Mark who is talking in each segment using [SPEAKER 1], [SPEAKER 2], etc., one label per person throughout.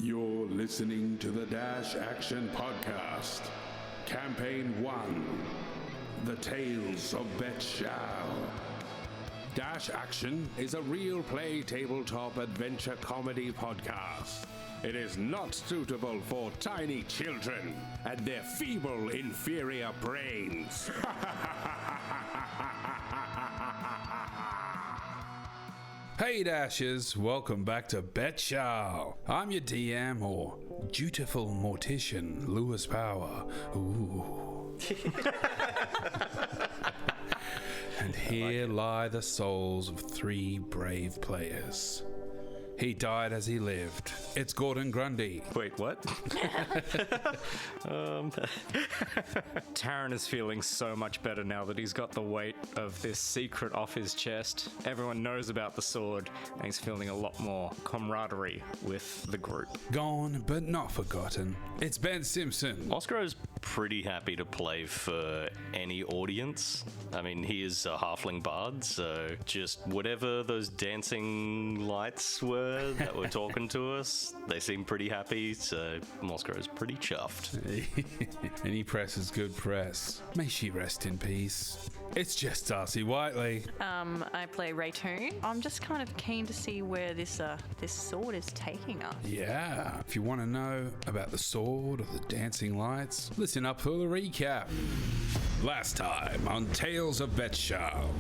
[SPEAKER 1] You're listening to the Dash Action Podcast, Campaign 1, The Tales of Bet Shao. Dash Action is a real play tabletop adventure comedy podcast. It is not suitable for tiny children and their feeble, inferior brains.
[SPEAKER 2] Hey Dashers, welcome back to Bet Shao. I'm your DM, or dutiful mortician, Lewis Power. Ooh. And here lie the souls of 3 brave players. He died as he lived. It's Gordon Grundy.
[SPEAKER 3] Wait, what? Taran is feeling so much better now that he's got the weight of this secret off his chest. Everyone knows about the sword, and he's feeling a lot more camaraderie with the group.
[SPEAKER 2] Gone, but not forgotten. It's Ben Simpson.
[SPEAKER 4] Oscaro's pretty happy to play for any audience. I mean, he is a halfling bard, so just whatever those dancing lights were that were talking to us, they seem pretty happy, so Oscaro's pretty chuffed.
[SPEAKER 2] Any press is good press. May she rest in peace. It's just Darcy Whiteley.
[SPEAKER 5] I play Raytoon. I'm just kind of keen to see where this sword is taking us.
[SPEAKER 2] Yeah, if you want to know about the sword or the dancing lights, listen up for the recap. Last time on Tales of Bet Shao.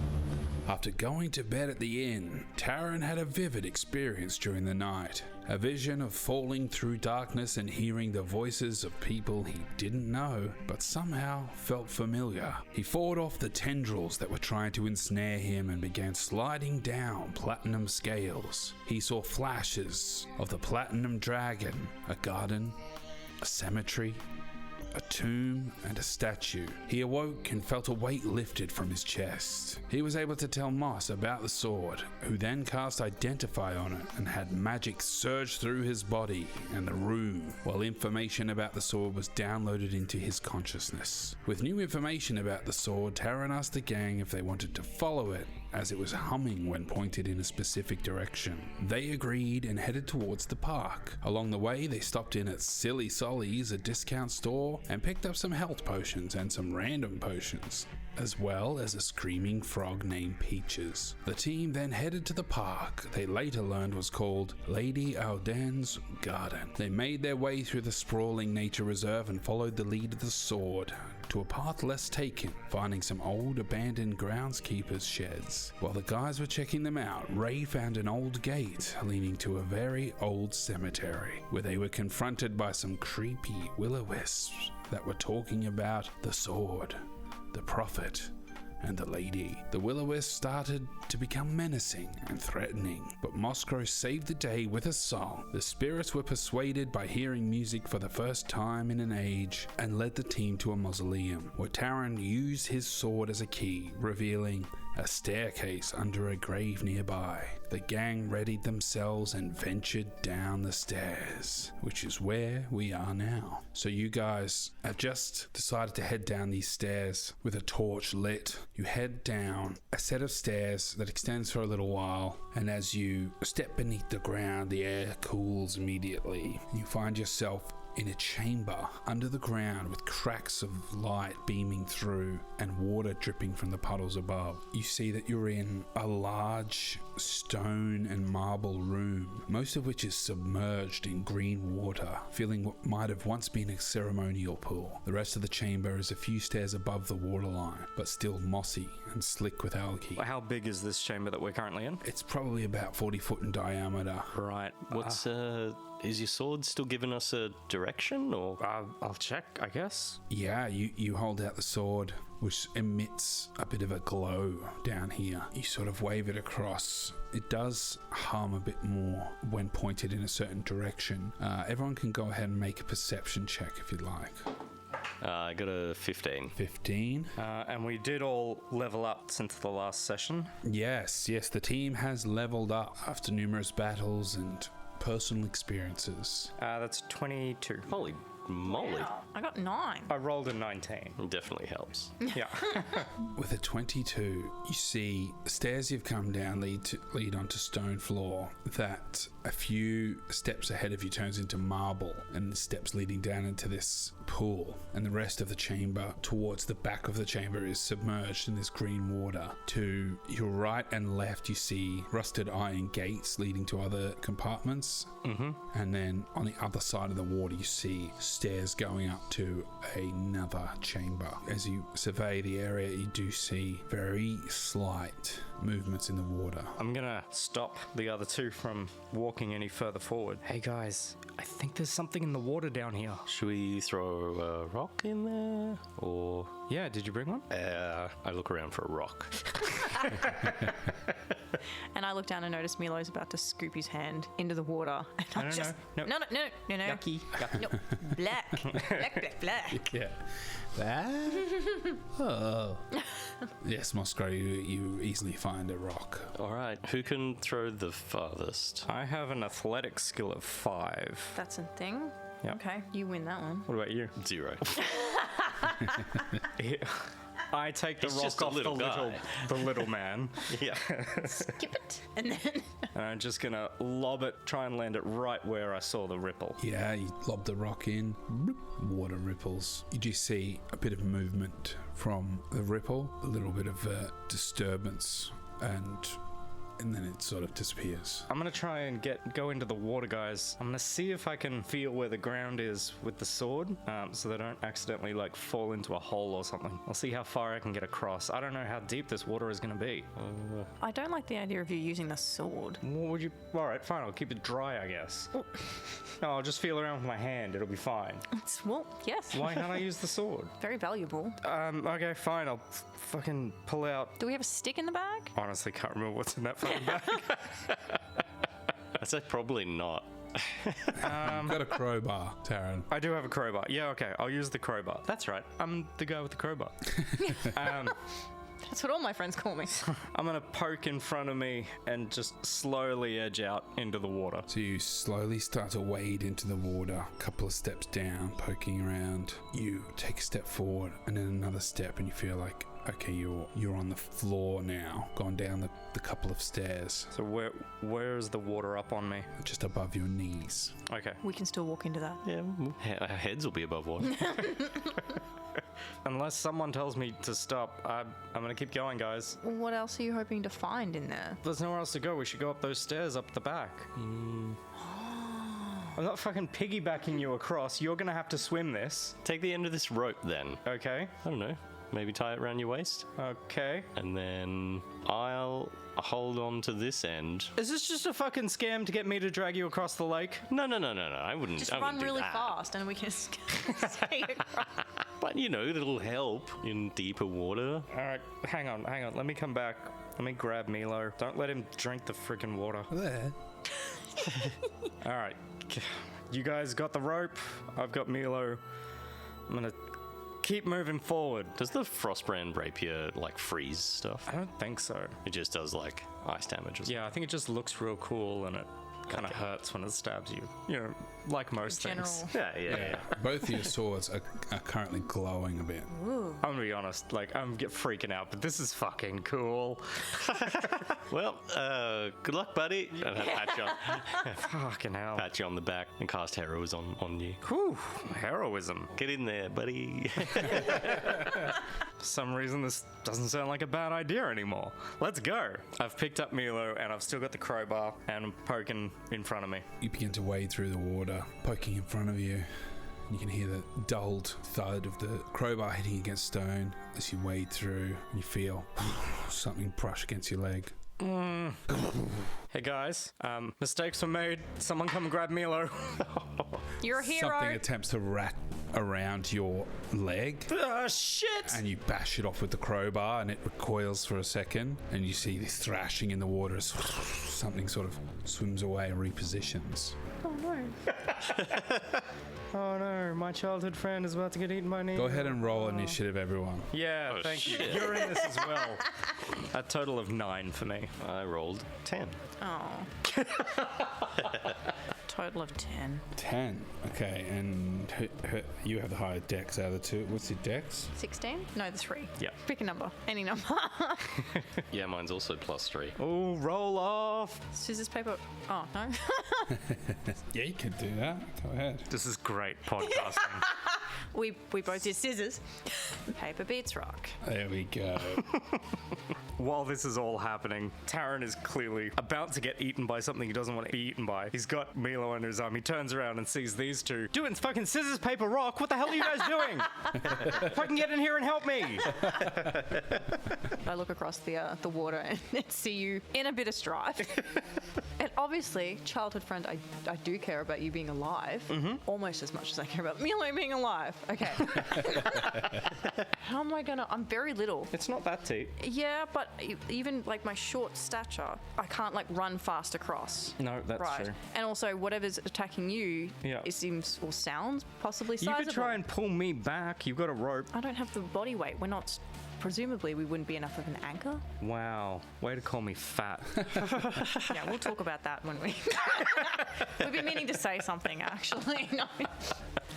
[SPEAKER 2] After going to bed at the inn, Taran had a vivid experience during the night. A vision of falling through darkness and hearing the voices of people he didn't know, but somehow felt familiar. He fought off the tendrils that were trying to ensnare him and began sliding down platinum scales. He saw flashes of the platinum dragon, a garden, a cemetery, a tomb, and a statue. He awoke and felt a weight lifted from his chest. He was able to tell Moss about the sword, who then cast Identify on it and had magic surge through his body and the room, while information about the sword was downloaded into his consciousness. With new information about the sword, Taran asked the gang if they wanted to follow it, as it was humming when pointed in a specific direction. They agreed and headed towards the park. Along the way, they stopped in at Silly Solly's, a discount store, and picked up some health potions and some random potions, as well as a screaming frog named Peaches. The team then headed to the park they later learned was called Lady Alden's Garden. They made their way through the sprawling nature reserve and followed the lead of the sword to a path less taken, finding some old abandoned groundskeepers' sheds. While the guys were checking them out, Ray found an old gate leading to a very old cemetery, where they were confronted by some creepy will-o-wisps that were talking about the sword, the prophet, and the lady. The will-o-wisp started to become menacing and threatening, but Moscow saved the day with a song. The spirits were persuaded by hearing music for the first time in an age and led the team to a mausoleum, where Taran used his sword as a key, revealing a staircase under a grave nearby. The gang readied themselves and ventured down the stairs, which is where we are now. So you guys have just decided to head down these stairs with a torch lit. You head down a set of stairs that extends for a little while, and as you step beneath the ground, the air cools immediately. You find yourself in a chamber under the ground with cracks of light beaming through and water dripping from the puddles above. You see that you're in a large stone and marble room, most of which is submerged in green water, filling what might have once been a ceremonial pool. The rest of the chamber is a few stairs above the waterline, but still mossy and slick with algae.
[SPEAKER 3] How big is this chamber that we're currently in?
[SPEAKER 2] It's probably about 40 foot in diameter.
[SPEAKER 3] Right.
[SPEAKER 4] What's, is your sword still giving us a direction, or?
[SPEAKER 3] I'll check, I guess.
[SPEAKER 2] Yeah, you hold out the sword, which emits a bit of a glow down here. You sort of wave it across. It does hum a bit more when pointed in a certain direction. Everyone can go ahead and make a perception check if you'd like.
[SPEAKER 4] I got a 15.
[SPEAKER 2] 15.
[SPEAKER 3] And we did all level up since the last session.
[SPEAKER 2] Yes, the team has leveled up after numerous battles and personal experiences.
[SPEAKER 3] That's 22.
[SPEAKER 4] Holy moly.
[SPEAKER 5] I got 9.
[SPEAKER 3] I rolled a 19.
[SPEAKER 4] Definitely helps.
[SPEAKER 3] Yeah.
[SPEAKER 2] With a 22, you see stairs you've come down lead onto stone floor that a few steps ahead of you turns into marble, and the steps leading down into this pool, and the rest of the chamber towards the back of the chamber is submerged in this green water. To your right and left you see rusted iron gates leading to other compartments, and then on the other side of the water you see stairs going up to another chamber. As you survey the area, you do see very slight movements in the water.
[SPEAKER 3] I'm gonna stop the other two from walking any further forward. Hey guys, I think there's something in the water down here.
[SPEAKER 4] Should we throw a rock in there? Or...
[SPEAKER 3] Yeah, did you bring one?
[SPEAKER 4] I look around for a rock.
[SPEAKER 5] And I look down and notice Milo's about to scoop his hand into the water. And
[SPEAKER 3] No.
[SPEAKER 5] No.
[SPEAKER 3] Yucky.
[SPEAKER 5] No. Black.
[SPEAKER 2] Yeah. That? Oh. Yes, Moscow, you easily find a rock.
[SPEAKER 4] All right, who can throw the farthest?
[SPEAKER 3] I have an athletics skill of 5.
[SPEAKER 5] That's a thing?
[SPEAKER 3] Yep.
[SPEAKER 5] Okay, you win that one.
[SPEAKER 3] What about you?
[SPEAKER 4] 0.
[SPEAKER 3] I take the
[SPEAKER 4] He's
[SPEAKER 3] rock
[SPEAKER 4] just a
[SPEAKER 3] off
[SPEAKER 4] little guy.
[SPEAKER 3] the little man,
[SPEAKER 4] Yeah.
[SPEAKER 5] Skip it. And then...
[SPEAKER 3] and I'm just gonna lob it, try and land it right where I saw the ripple.
[SPEAKER 2] Yeah, you lob the rock in, bloop, water ripples. You do see a bit of movement from the ripple, a little bit of disturbance, and then it sort of disappears.
[SPEAKER 3] I'm gonna try and go into the water, guys. I'm gonna see if I can feel where the ground is with the sword, so they don't accidentally like fall into a hole or something. I'll see how far I can get across. I don't know how deep this water is gonna be.
[SPEAKER 5] I don't like the idea of you using the sword.
[SPEAKER 3] What would you? All right, fine. I'll keep it dry, I guess. No, I'll just feel around with my hand. It'll be fine.
[SPEAKER 5] Well, yes.
[SPEAKER 3] Why can't I use the sword?
[SPEAKER 5] Very valuable.
[SPEAKER 3] Okay, fine. I'll fucking pull out.
[SPEAKER 5] Do we have a stick in the bag?
[SPEAKER 3] Honestly, can't remember what's in that fucking bag.
[SPEAKER 4] I'd say probably not.
[SPEAKER 2] You've got a crowbar, Taryn.
[SPEAKER 3] I do have a crowbar. Yeah, okay. I'll use the crowbar. That's right. I'm the guy with the crowbar.
[SPEAKER 5] That's what all my friends call me.
[SPEAKER 3] I'm gonna poke in front of me and just slowly edge out into the water.
[SPEAKER 2] So you slowly start to wade into the water, a couple of steps down, poking around. You take a step forward and then another step, and you feel like, okay, you're on the floor now, gone down the couple of stairs,
[SPEAKER 3] So where is the water up on me?
[SPEAKER 2] just above your knees.
[SPEAKER 3] Okay.
[SPEAKER 5] We can still walk into that.
[SPEAKER 4] Yeah, our heads will be above water.
[SPEAKER 3] Unless someone tells me to stop, I'm gonna keep going, guys.
[SPEAKER 5] What else are you hoping to find in there?
[SPEAKER 3] There's nowhere else to go. We should go up those stairs up the back. I'm not fucking piggybacking you across. You're gonna have to swim this.
[SPEAKER 4] Take the end of this rope then.
[SPEAKER 3] Okay.
[SPEAKER 4] I don't know. Maybe tie it around your waist.
[SPEAKER 3] Okay.
[SPEAKER 4] And then I'll hold on to this end.
[SPEAKER 3] Is this just a fucking scam to get me to drag you across the lake?
[SPEAKER 4] No. I wouldn't.
[SPEAKER 5] Just
[SPEAKER 4] I
[SPEAKER 5] run
[SPEAKER 4] wouldn't do
[SPEAKER 5] really
[SPEAKER 4] that.
[SPEAKER 5] fast and we can stay across.
[SPEAKER 4] But you know, it'll help in deeper water.
[SPEAKER 3] Alright, hang on. Let me come back. Let me grab Milo. Don't let him drink the freaking water.
[SPEAKER 2] There.
[SPEAKER 3] Alright. You guys got the rope. I've got Milo. I'm gonna keep moving forward.
[SPEAKER 4] Does the Frostbrand rapier like freeze stuff?
[SPEAKER 3] I don't think so.
[SPEAKER 4] It just does like ice damage or something.
[SPEAKER 3] Yeah, I think it just looks real cool and it kind of hurts when it stabs you. You know, like most things.
[SPEAKER 4] Yeah.
[SPEAKER 2] Both of your swords are currently glowing a bit.
[SPEAKER 5] Ooh.
[SPEAKER 3] I'm gonna be honest, like, I'm freaking out, but this is fucking cool.
[SPEAKER 4] Well, good luck, buddy. And I
[SPEAKER 3] Fucking hell.
[SPEAKER 4] pat you on the back and cast heroism on you.
[SPEAKER 3] Whew, heroism.
[SPEAKER 4] Get in there, buddy.
[SPEAKER 3] For some reason, this doesn't sound like a bad idea anymore. Let's go. I've picked up Milo, and I've still got the crowbar, and I'm poking in front of me.
[SPEAKER 2] You begin to wade through the water, poking in front of you. You can hear the dulled thud of the crowbar hitting against stone as you wade through, and you feel something brush against your leg.
[SPEAKER 3] Hey guys, mistakes were made. Someone come and grab Milo.
[SPEAKER 5] You're a hero.
[SPEAKER 2] Something attempts to wrap around your leg,
[SPEAKER 3] Shit!
[SPEAKER 2] and you bash it off with the crowbar, and it recoils for a second, and you see this thrashing in the water as something sort of swims away and repositions.
[SPEAKER 5] Oh no.
[SPEAKER 3] Oh no, my childhood friend is about to get eaten by an
[SPEAKER 2] Go ahead and roll initiative, everyone.
[SPEAKER 3] Yeah,
[SPEAKER 4] Oh,
[SPEAKER 3] thank
[SPEAKER 4] shit.
[SPEAKER 3] you. You're in this as well. A total of 9 for me.
[SPEAKER 4] I rolled 10.
[SPEAKER 5] Oh. Total of 10.
[SPEAKER 2] 10. Okay, and you have the higher dex out of the two. What's your dex?
[SPEAKER 5] 16? No, the 3.
[SPEAKER 4] Yeah.
[SPEAKER 5] Pick a number. Any number.
[SPEAKER 4] Yeah, mine's also +3.
[SPEAKER 3] Oh, roll off.
[SPEAKER 5] Scissors, paper. Oh, no.
[SPEAKER 2] Yeah, you could do that. Go ahead.
[SPEAKER 3] This is great podcasting.
[SPEAKER 5] we both did scissors. Paper beats rock.
[SPEAKER 2] There we go.
[SPEAKER 3] While this is all happening, Taran is clearly about to get eaten by something he doesn't want to be eaten by. He's got Milo under his arm. He turns around and sees these two doing fucking scissors, paper, rock. What the hell are you guys doing? Fucking get in here and help me.
[SPEAKER 5] I look across the water and see you in a bit of strife. And obviously, childhood friend, I do care about you being alive. Almost as much as I care about Milo being alive. Okay. How am I gonna... I'm very little.
[SPEAKER 3] It's not that deep.
[SPEAKER 5] Yeah, but even like my short stature, I can't like run fast across.
[SPEAKER 3] No, that's true.
[SPEAKER 5] And also, whatever's attacking you, it seems or sounds possibly sizable.
[SPEAKER 3] You could try and pull me back. You've got a rope.
[SPEAKER 5] I don't have the body weight. We're not... Presumably, we wouldn't be enough of an anchor.
[SPEAKER 3] Wow. Way to call me fat.
[SPEAKER 5] Yeah, we'll talk about that when we... We've been meaning to say something, actually. No.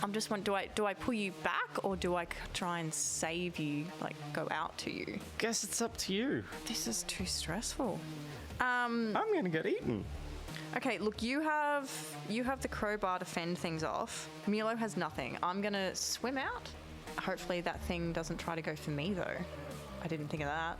[SPEAKER 5] I'm just wondering, do I pull you back or do I try and save you, like go out to you?
[SPEAKER 3] Guess it's up to you.
[SPEAKER 5] This is too stressful.
[SPEAKER 3] I'm gonna get eaten.
[SPEAKER 5] Okay, look, you have the crowbar to fend things off. Milo has nothing. I'm gonna swim out. Hopefully that thing doesn't try to go for me, though. I didn't think of that.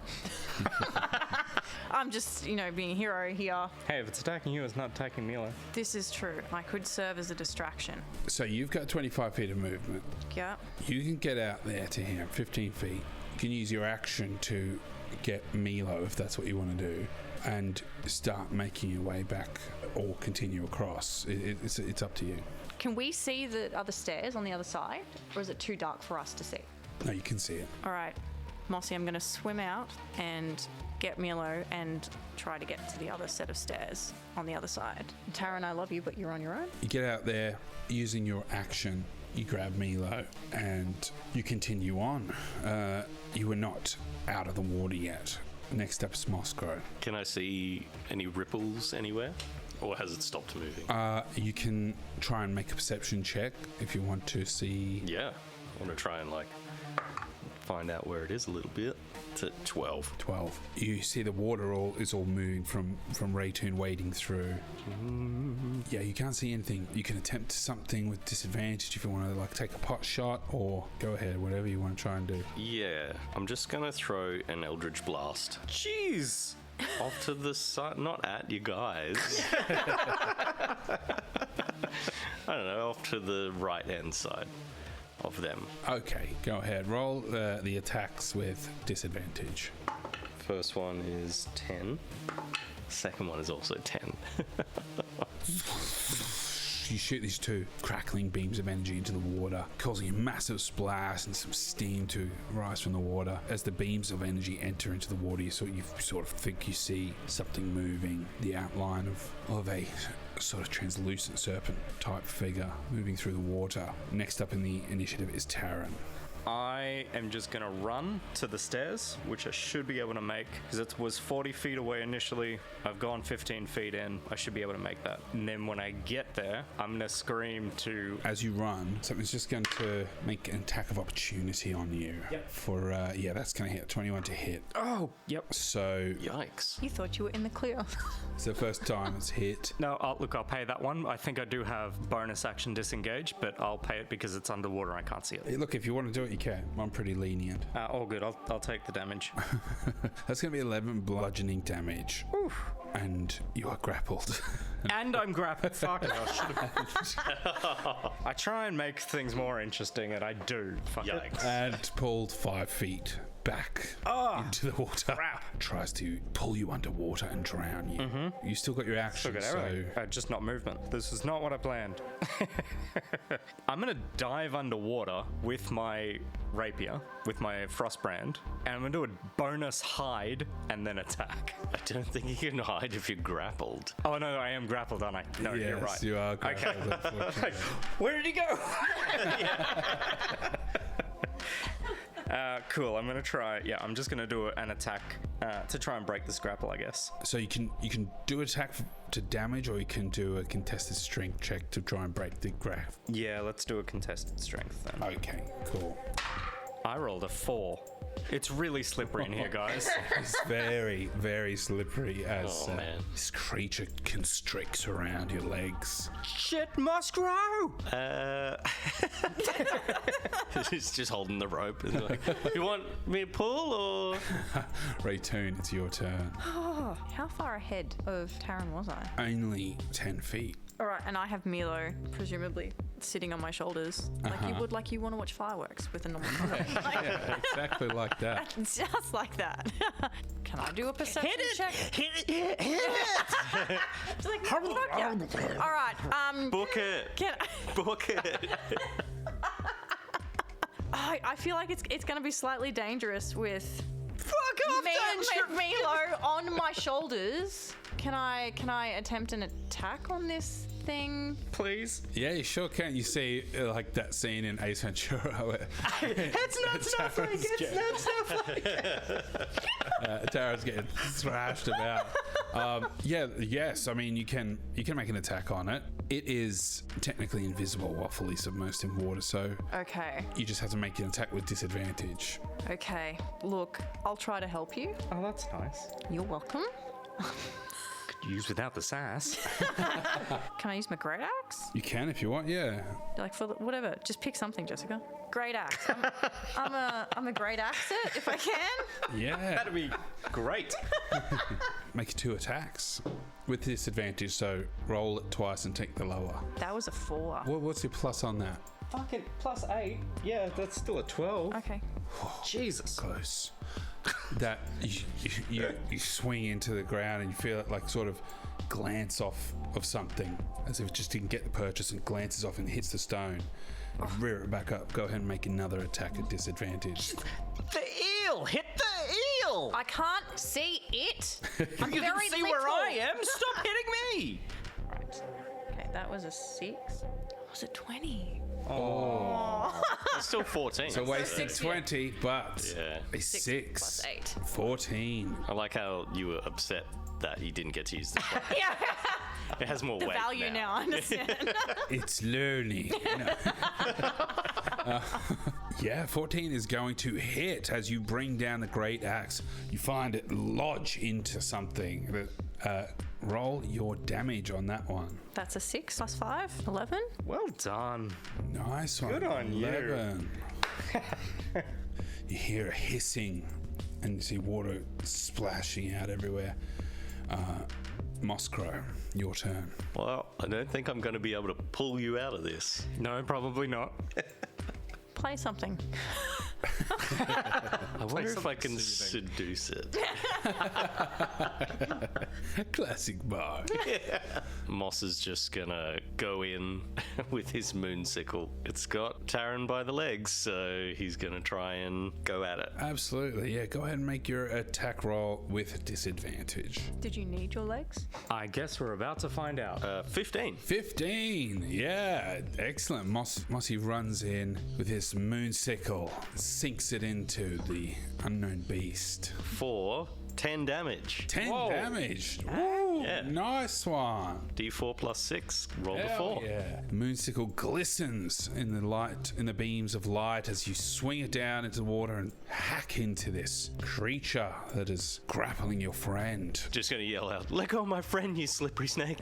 [SPEAKER 5] I'm just, being a hero here.
[SPEAKER 3] Hey, if it's attacking you, it's not attacking Milo.
[SPEAKER 5] This is true. I could serve as a distraction.
[SPEAKER 2] So you've got 25 feet of movement.
[SPEAKER 5] Yeah.
[SPEAKER 2] You can get out there to him, 15 feet. You can use your action to get Milo, if that's what you want to do, and start making your way back or continue across. It's up to you.
[SPEAKER 5] Can we see the other stairs on the other side, or is it too dark for us to see?
[SPEAKER 2] No, you can see it.
[SPEAKER 5] All right, Mossy, I'm going to swim out and get Milo and try to get to the other set of stairs on the other side. Taran, I love you, but you're on your own.
[SPEAKER 2] You get out there using your action. You grab Milo and you continue on. You are not out of the water yet. Next up is Moscow.
[SPEAKER 4] Can I see any ripples anywhere? Or has it stopped moving?
[SPEAKER 2] You can try and make a perception check if you want to see.
[SPEAKER 4] Yeah, I want to try and find out where it is a little bit. It's at 12.
[SPEAKER 2] 12. You see the water is all moving from Raytoon wading through. Yeah, you can't see anything. You can attempt something with disadvantage if you want to take a pot shot, or go ahead, whatever you want to try and do.
[SPEAKER 4] Yeah, I'm just going to throw an Eldritch Blast.
[SPEAKER 3] Jeez!
[SPEAKER 4] Off to the side, not at you guys. I don't know, off to the right-hand side of them.
[SPEAKER 2] Okay, go ahead. Roll the attacks with disadvantage.
[SPEAKER 4] First one is 10. Second one is also 10.
[SPEAKER 2] You shoot these two crackling beams of energy into the water, causing a massive splash and some steam to rise from the water. As the beams of energy enter into the water, you sort of think you see something moving, the outline of a sort of translucent serpent type figure moving through the water. Next up in the initiative is Taran.
[SPEAKER 3] I am just going to run to the stairs, which I should be able to make, because it was 40 feet away initially. I've gone 15 feet in. I should be able to make that. And then when I get there, I'm going to scream to...
[SPEAKER 2] As you run, something's just going to make an attack of opportunity on you.
[SPEAKER 3] Yep.
[SPEAKER 2] For, that's going to hit. 21 to hit.
[SPEAKER 3] Oh, yep.
[SPEAKER 2] So...
[SPEAKER 4] Yikes.
[SPEAKER 5] You thought you were in the clear.
[SPEAKER 2] It's the first time it's hit.
[SPEAKER 3] No, I'll pay that one. I think I do have bonus action disengage, but I'll pay it because it's underwater and I can't see it.
[SPEAKER 2] Look, if you want to do it, you can. I'm pretty lenient.
[SPEAKER 3] All good. I'll take the damage.
[SPEAKER 2] That's going to be 11 bludgeoning damage.
[SPEAKER 3] Oof.
[SPEAKER 2] And you are grappled.
[SPEAKER 3] And I'm grappled. Fuck it. I try and make things more interesting, and I do. Fuck it.
[SPEAKER 4] Yikes.
[SPEAKER 2] And pulled 5 feet back into the water.
[SPEAKER 3] Crap.
[SPEAKER 2] Tries to pull you underwater and drown you. Mm-hmm. You still got your action,
[SPEAKER 3] Look at
[SPEAKER 2] so...
[SPEAKER 3] everything. Just not movement. This is not what I planned. I'm going to dive underwater with my rapier, with my frostbrand, and I'm going to do a bonus hide and then attack.
[SPEAKER 4] I don't think you can hide if you're grappled.
[SPEAKER 3] Oh, no, I am grappled, aren't I? No,
[SPEAKER 2] Yes,
[SPEAKER 3] you're right.
[SPEAKER 2] you are grappled, unfortunately.
[SPEAKER 3] Where did he go? Cool. I'm gonna try. Yeah, I'm just gonna do an attack to try and break this grapple, I guess.
[SPEAKER 2] So you can do attack to damage, or you can do a contested strength check to try and break the graph.
[SPEAKER 3] Yeah, let's do a contested strength then.
[SPEAKER 2] Okay, cool.
[SPEAKER 3] I rolled a 4. It's really slippery in here, guys.
[SPEAKER 2] It's very, very slippery as
[SPEAKER 4] man.
[SPEAKER 2] this creature constricts around your legs.
[SPEAKER 3] Shit must grow!
[SPEAKER 4] He's just holding the rope. And like, you want me to pull or?
[SPEAKER 2] Raytoon, it's your turn.
[SPEAKER 5] Oh, how far ahead of Taryn was I?
[SPEAKER 2] Only 10 feet.
[SPEAKER 5] All right, and I have Milo, presumably, sitting on my shoulders, like you would, like you want to watch fireworks with a normal phone.
[SPEAKER 2] Yeah, exactly like that.
[SPEAKER 5] Just like that. Can I do a perception check?
[SPEAKER 4] Hit it!
[SPEAKER 5] It's like, fuck yeah. All right.
[SPEAKER 4] Book it!
[SPEAKER 5] Can
[SPEAKER 4] Book it!
[SPEAKER 5] I feel like it's going to be slightly dangerous with
[SPEAKER 3] Fuck off,
[SPEAKER 5] Milo on my shoulders. Can I attempt an attack on this thing?
[SPEAKER 3] Please?
[SPEAKER 2] Yeah, you sure can. You see, like that scene in Ace Ventura where Tara's getting thrashed about. Yes. I mean, you can make an attack on it. It is technically invisible while fully submerged in water, so
[SPEAKER 5] Okay.
[SPEAKER 2] you just have to make an attack with disadvantage.
[SPEAKER 5] Okay. Look, I'll try to help you.
[SPEAKER 3] Oh, that's nice.
[SPEAKER 5] You're welcome.
[SPEAKER 3] Could use without the sass.
[SPEAKER 5] Can I use my great axe?
[SPEAKER 2] You can if you want, yeah.
[SPEAKER 5] Like whatever. Just pick something, Jessica. Great axe. I'm a great axer if I can.
[SPEAKER 2] Yeah.
[SPEAKER 3] That'd be great.
[SPEAKER 2] Make 2 attacks with disadvantage, so roll it twice and take the lower.
[SPEAKER 5] That was a 4.
[SPEAKER 2] What's your plus on that?
[SPEAKER 3] Fucking +8. Yeah, that's still a 12.
[SPEAKER 5] Okay.
[SPEAKER 3] Jesus.
[SPEAKER 2] Close. That you swing into the ground and you feel it like sort of glance off of something, as if it just didn't get the purchase, and glances off and hits the stone. Rear it back up. Go ahead and make another attack at disadvantage.
[SPEAKER 3] The eel! Hit the eel!
[SPEAKER 5] I can't see it. I'm
[SPEAKER 3] You
[SPEAKER 5] very
[SPEAKER 3] can see
[SPEAKER 5] little.
[SPEAKER 3] where I am. Stop hitting me!
[SPEAKER 5] Right. Okay, that was a 6. Was it 20?
[SPEAKER 4] It's still 14.
[SPEAKER 2] So wasted 20, but
[SPEAKER 4] Yeah.
[SPEAKER 2] a 6
[SPEAKER 5] plus 8.
[SPEAKER 2] 14.
[SPEAKER 4] I like how you were upset that you didn't get to use the phone.
[SPEAKER 5] Yeah.
[SPEAKER 4] It has more
[SPEAKER 5] The
[SPEAKER 4] weight
[SPEAKER 5] value now, I understand.
[SPEAKER 2] It's learning. No. 14 is going to hit as you bring down the great axe. You find it lodge into something. Roll your damage on that one.
[SPEAKER 5] That's a 6 plus 5, 11.
[SPEAKER 3] Well done.
[SPEAKER 2] Nice one.
[SPEAKER 3] Good on you.
[SPEAKER 2] 11. You hear a hissing and you see water splashing out everywhere. Moskrow, your turn.
[SPEAKER 4] Well, I don't think I'm going to be able to pull you out of this.
[SPEAKER 3] No, probably not.
[SPEAKER 5] Play something.
[SPEAKER 4] I wonder if I can seduce it.
[SPEAKER 2] Classic bar.
[SPEAKER 4] Moss is just gonna go in with his moonsicle. It's got Taryn by the legs, so he's gonna try and go at it.
[SPEAKER 2] Absolutely, yeah. Go ahead and make your attack roll with disadvantage.
[SPEAKER 5] Did you need your legs?
[SPEAKER 3] I guess we're about to find out.
[SPEAKER 4] 15.
[SPEAKER 2] 15, yeah, excellent. Mossy runs in with his moonsicle, sinks it into the unknown beast.
[SPEAKER 4] For 10 damage.
[SPEAKER 2] 10
[SPEAKER 3] Whoa.
[SPEAKER 2] damage. Woo,
[SPEAKER 4] Yeah.
[SPEAKER 2] nice one.
[SPEAKER 4] D4 plus 6. Roll the
[SPEAKER 2] Hell
[SPEAKER 4] 4.
[SPEAKER 2] yeah. The moonsicle glistens in the light, in the beams of light, as you swing it down into the water and hack into this creature that is grappling your friend.
[SPEAKER 4] Just gonna yell out, "Let go of my friend, you slippery snake."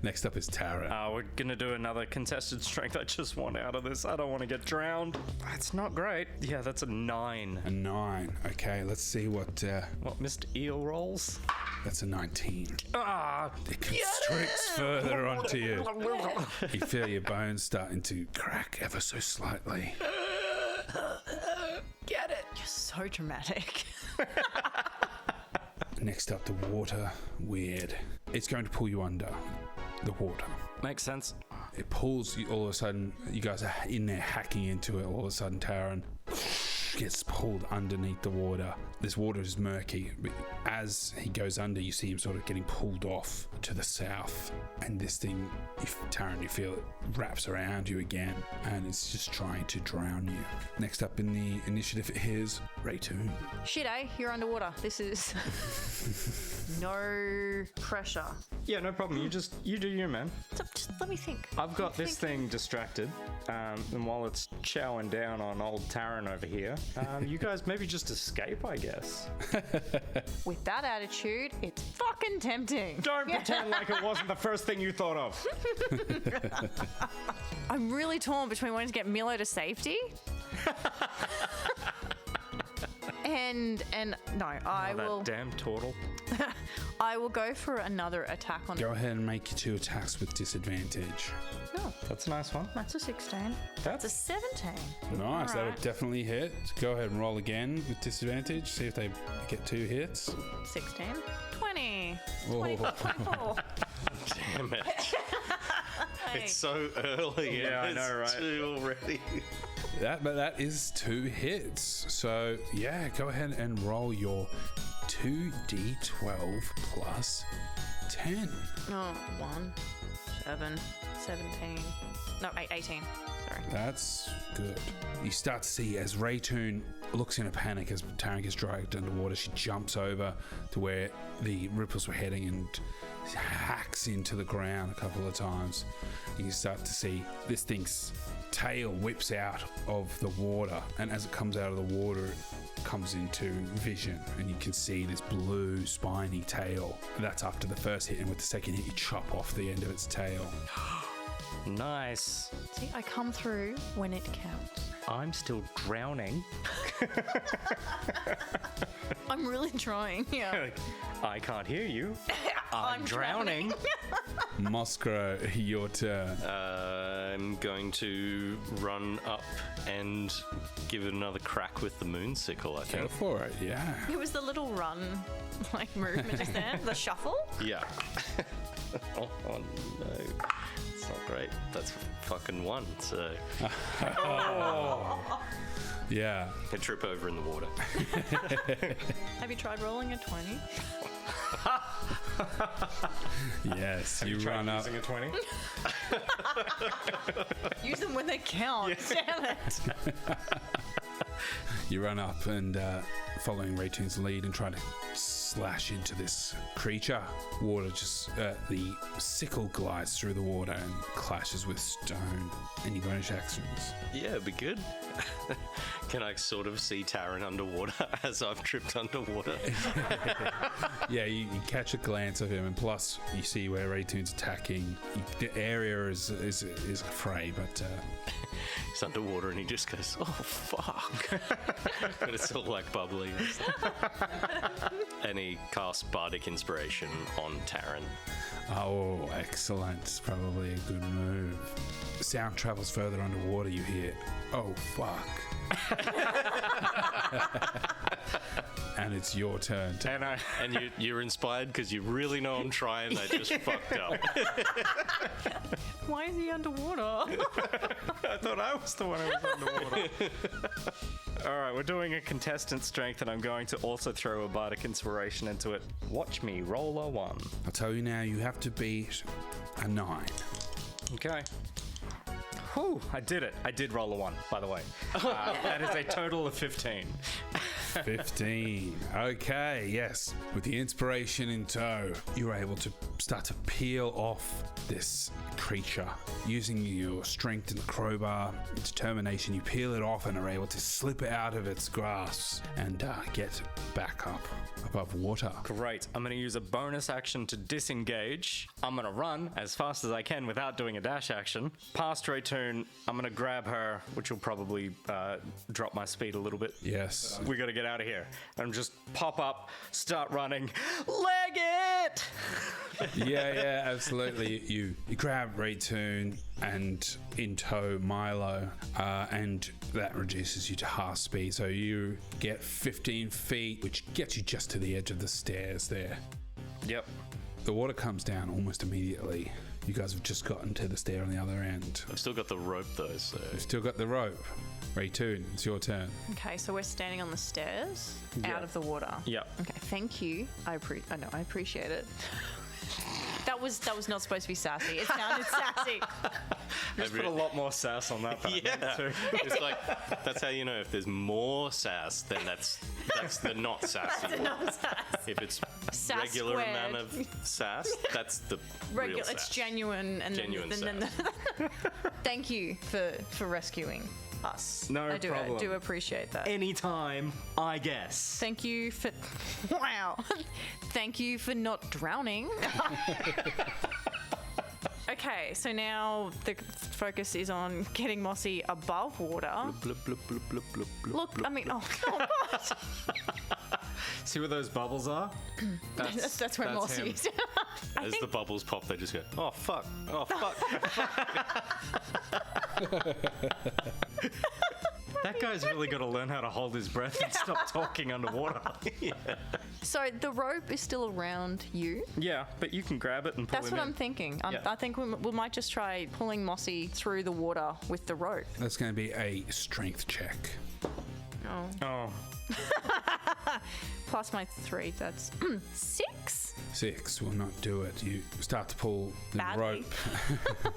[SPEAKER 2] Next up is Tara.
[SPEAKER 3] We're gonna do another contested strength. I just want out of this. I don't want to get drowned. That's not great. Yeah, that's a 9.
[SPEAKER 2] A 9. Okay, let's see what.
[SPEAKER 3] What, Mr. Eel rolls?
[SPEAKER 2] That's a 19.
[SPEAKER 3] Ah!
[SPEAKER 2] It constricts further onto you. You feel your bones starting to crack ever so slightly.
[SPEAKER 5] Get it. You're so dramatic.
[SPEAKER 2] Next up, the water. Weird. It's going to pull you under the water.
[SPEAKER 3] Makes sense.
[SPEAKER 2] It pulls you all of a sudden. You guys are in there hacking into it. All of a sudden, Taran gets pulled underneath the water. This water is murky, but as he goes under, you see him sort of getting pulled off to the south, and this thing, Taran, you feel it wraps around you again, and it's just trying to drown you. Next up in the initiative is Raytoon.
[SPEAKER 5] Shit, you're underwater. This is no pressure.
[SPEAKER 3] Yeah, no problem. You do you, man.
[SPEAKER 5] So just let me think.
[SPEAKER 3] I've got this thing distracted, and while it's chowing down on old Taran over here, you guys maybe just escape, I guess.
[SPEAKER 5] With that attitude, it's fucking tempting.
[SPEAKER 3] Don't pretend like it wasn't the first thing you thought of.
[SPEAKER 5] I'm really torn between wanting to get Milo to safety. And no, I will.
[SPEAKER 3] That damn turtle.
[SPEAKER 5] I will go for another attack on.
[SPEAKER 2] Go ahead and make your 2 attacks with disadvantage.
[SPEAKER 5] No,
[SPEAKER 3] That's a nice one.
[SPEAKER 5] that's a 16. That's a 17.
[SPEAKER 2] Nice, that'll
[SPEAKER 5] Alright.
[SPEAKER 2] definitely hit. Go ahead and roll again with disadvantage. See if they get 2 hits.
[SPEAKER 5] 16. 20.
[SPEAKER 2] Oh.
[SPEAKER 5] 24. 24.
[SPEAKER 4] Damn it. It's so early.
[SPEAKER 3] Yeah,
[SPEAKER 4] and
[SPEAKER 3] I know,
[SPEAKER 4] it's
[SPEAKER 3] right?
[SPEAKER 4] 2 already.
[SPEAKER 2] But that is 2 hits. So yeah, go ahead and roll your 2d12 plus 10.
[SPEAKER 5] Oh, 1, 7, 17. No, 18. Sorry.
[SPEAKER 2] That's good. You start to see as Raytoon looks in a panic as Taran gets dragged underwater, she jumps over to where the ripples were heading and hacks into the ground a couple of times. And you start to see this thing's tail whips out of the water, and as it comes out of the water, it comes into vision, and you can see this blue spiny tail. That's after the first hit, and with the second hit, you chop off the end of its tail.
[SPEAKER 3] Nice.
[SPEAKER 5] See, I come through when it counts.
[SPEAKER 3] I'm still drowning.
[SPEAKER 5] I'm really trying. Yeah.
[SPEAKER 3] I can't hear you.
[SPEAKER 5] I'm drowning.
[SPEAKER 2] Moskro, your turn.
[SPEAKER 4] I'm going to run up and give it another crack with the moon sickle, I
[SPEAKER 2] Go
[SPEAKER 4] think.
[SPEAKER 2] for it, yeah.
[SPEAKER 5] It was the little run, like movement just there, the shuffle.
[SPEAKER 4] Yeah. oh no. It's not great. That's fucking 1, so
[SPEAKER 2] Yeah.
[SPEAKER 4] I trip over in the water.
[SPEAKER 5] Have you tried rolling a 20?
[SPEAKER 2] Yes, you run up.
[SPEAKER 3] Using a 20?
[SPEAKER 5] Use them when they count. Damn it.
[SPEAKER 2] You run up and following Raytoon's lead and try to slash into this creature. Water just, the sickle glides through the water and clashes with stone. Any bonus actions?
[SPEAKER 4] Yeah, it'd be good. Can I sort of see Taran underwater as I've tripped underwater?
[SPEAKER 2] Yeah, you catch a glance of him, and plus you see where Raytoon's attacking. The area is a fray, but
[SPEAKER 4] He's underwater and he just goes, oh, fuck. But it's all like bubbly. And he casts Bardic Inspiration on Taran.
[SPEAKER 2] oh, excellent. It's probably a good move. The sound travels further underwater. You hear, oh, fuck. And it's your turn.
[SPEAKER 4] And you're inspired because you really know I'm trying. I just fucked up.
[SPEAKER 5] Why is he underwater?
[SPEAKER 3] I thought I was the one who was underwater. All right, we're doing a contestant strength, and I'm going to also throw a bardic inspiration into it. Watch me roll a 1.
[SPEAKER 2] I'll tell you now, you have to beat a 9.
[SPEAKER 3] Okay. Whew, I did it. I did roll a 1, by the way. That is a total of 15.
[SPEAKER 2] 15. Okay, yes. With the inspiration in tow, you're able to start to peel off this creature. Using your strength and the crowbar, determination, you peel it off and are able to slip it out of its grasp and get back up above water.
[SPEAKER 3] Great. I'm going to use a bonus action to disengage. I'm going to run as fast as I can without doing a dash action. Past Raytoon, I'm going to grab her, which will probably drop my speed a little bit.
[SPEAKER 2] Yes.
[SPEAKER 3] We got to get out of here. And just pop up, start running. Leg it!
[SPEAKER 2] Yeah, absolutely. You grab Raytoon and in tow Milo, and that reduces you to half speed. So you get 15 feet, which gets you just to the edge of the stairs there.
[SPEAKER 3] Yep.
[SPEAKER 2] The water comes down almost immediately. You guys have just gotten to the stair on the other end.
[SPEAKER 4] I've still got the rope though, so
[SPEAKER 2] You've still got the rope. Raytoon, it's your turn.
[SPEAKER 5] Okay, so we're standing on the stairs out of the water.
[SPEAKER 3] Yep.
[SPEAKER 5] Okay, thank you. I appreciate it. That was not supposed to be sassy. It sounded sassy.
[SPEAKER 3] Just put a lot more sass on that.
[SPEAKER 4] yeah. It's like that's how you know if there's more sass, then that's the not sassy.
[SPEAKER 5] That's not sass.
[SPEAKER 4] If it's
[SPEAKER 5] Sass
[SPEAKER 4] regular
[SPEAKER 5] squared.
[SPEAKER 4] amount of sass, that's the real sass.
[SPEAKER 5] It's genuine, and
[SPEAKER 4] Genuine
[SPEAKER 5] then thank you for rescuing us.
[SPEAKER 3] No
[SPEAKER 5] I do
[SPEAKER 3] problem.
[SPEAKER 5] I do appreciate that.
[SPEAKER 3] Anytime, I guess.
[SPEAKER 5] Thank you for wow. Thank you for not drowning. Okay, so now the focus is on getting Mossy above water.
[SPEAKER 4] Blub, blub, blub, blub, blub, blub,
[SPEAKER 5] Look,
[SPEAKER 4] blub,
[SPEAKER 5] I mean,
[SPEAKER 4] blub.
[SPEAKER 5] oh god,
[SPEAKER 3] See where those bubbles are?
[SPEAKER 5] that's where Mossy
[SPEAKER 3] him.
[SPEAKER 5] is.
[SPEAKER 4] As the bubbles pop, they just go, oh fuck, oh fuck.
[SPEAKER 3] That guy's really got to learn how to hold his breath and stop talking underwater.
[SPEAKER 5] So the rope is still around you.
[SPEAKER 3] Yeah, but you can grab it and pull
[SPEAKER 5] That's
[SPEAKER 3] him
[SPEAKER 5] what
[SPEAKER 3] in.
[SPEAKER 5] I'm thinking.
[SPEAKER 3] Yeah.
[SPEAKER 5] I think we might just try pulling Mossy through the water with the rope.
[SPEAKER 2] That's going to be a strength check.
[SPEAKER 3] Oh,
[SPEAKER 5] Plus my 3, that's 6.
[SPEAKER 2] 6 will not do it. You start to pull the
[SPEAKER 5] Badly.
[SPEAKER 2] rope,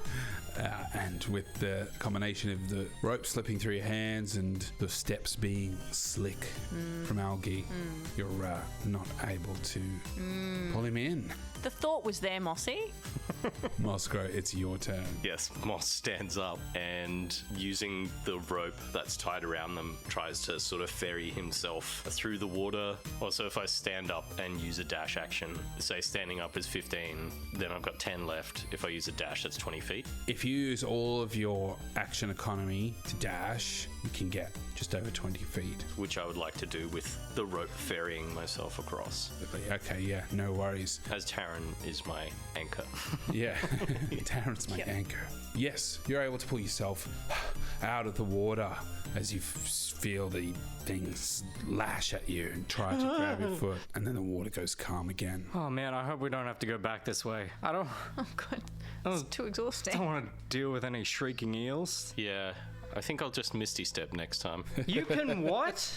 [SPEAKER 2] and with the combination of the rope slipping through your hands and the steps being slick from algae, you're not able to pull him in.
[SPEAKER 5] The thought was there, Mossy.
[SPEAKER 2] Moscow, it's your turn.
[SPEAKER 4] Yes, Moss stands up and using the rope that's tied around them tries to sort of ferry himself through the water. Also, if I stand up and use a dash action, say standing up is 15, then I've got 10 left. If I use a dash, that's 20 feet.
[SPEAKER 2] If you use all of your action economy to dash, you can get just over 20 feet.
[SPEAKER 4] Which I would like to do with the rope ferrying myself across.
[SPEAKER 2] Okay, yeah, no worries.
[SPEAKER 4] As Taran is my anchor.
[SPEAKER 2] Yeah, Taryn's my anchor. Yes, you're able to pull yourself out of the water as you feel the things lash at you and try to grab your foot, and then the water goes calm again.
[SPEAKER 3] oh man, I hope we don't have to go back this way. I don't
[SPEAKER 5] Oh god, it's too exhausting.
[SPEAKER 3] want to deal with any shrieking eels.
[SPEAKER 4] Yeah, I think I'll just Misty Step next time.
[SPEAKER 3] You can what?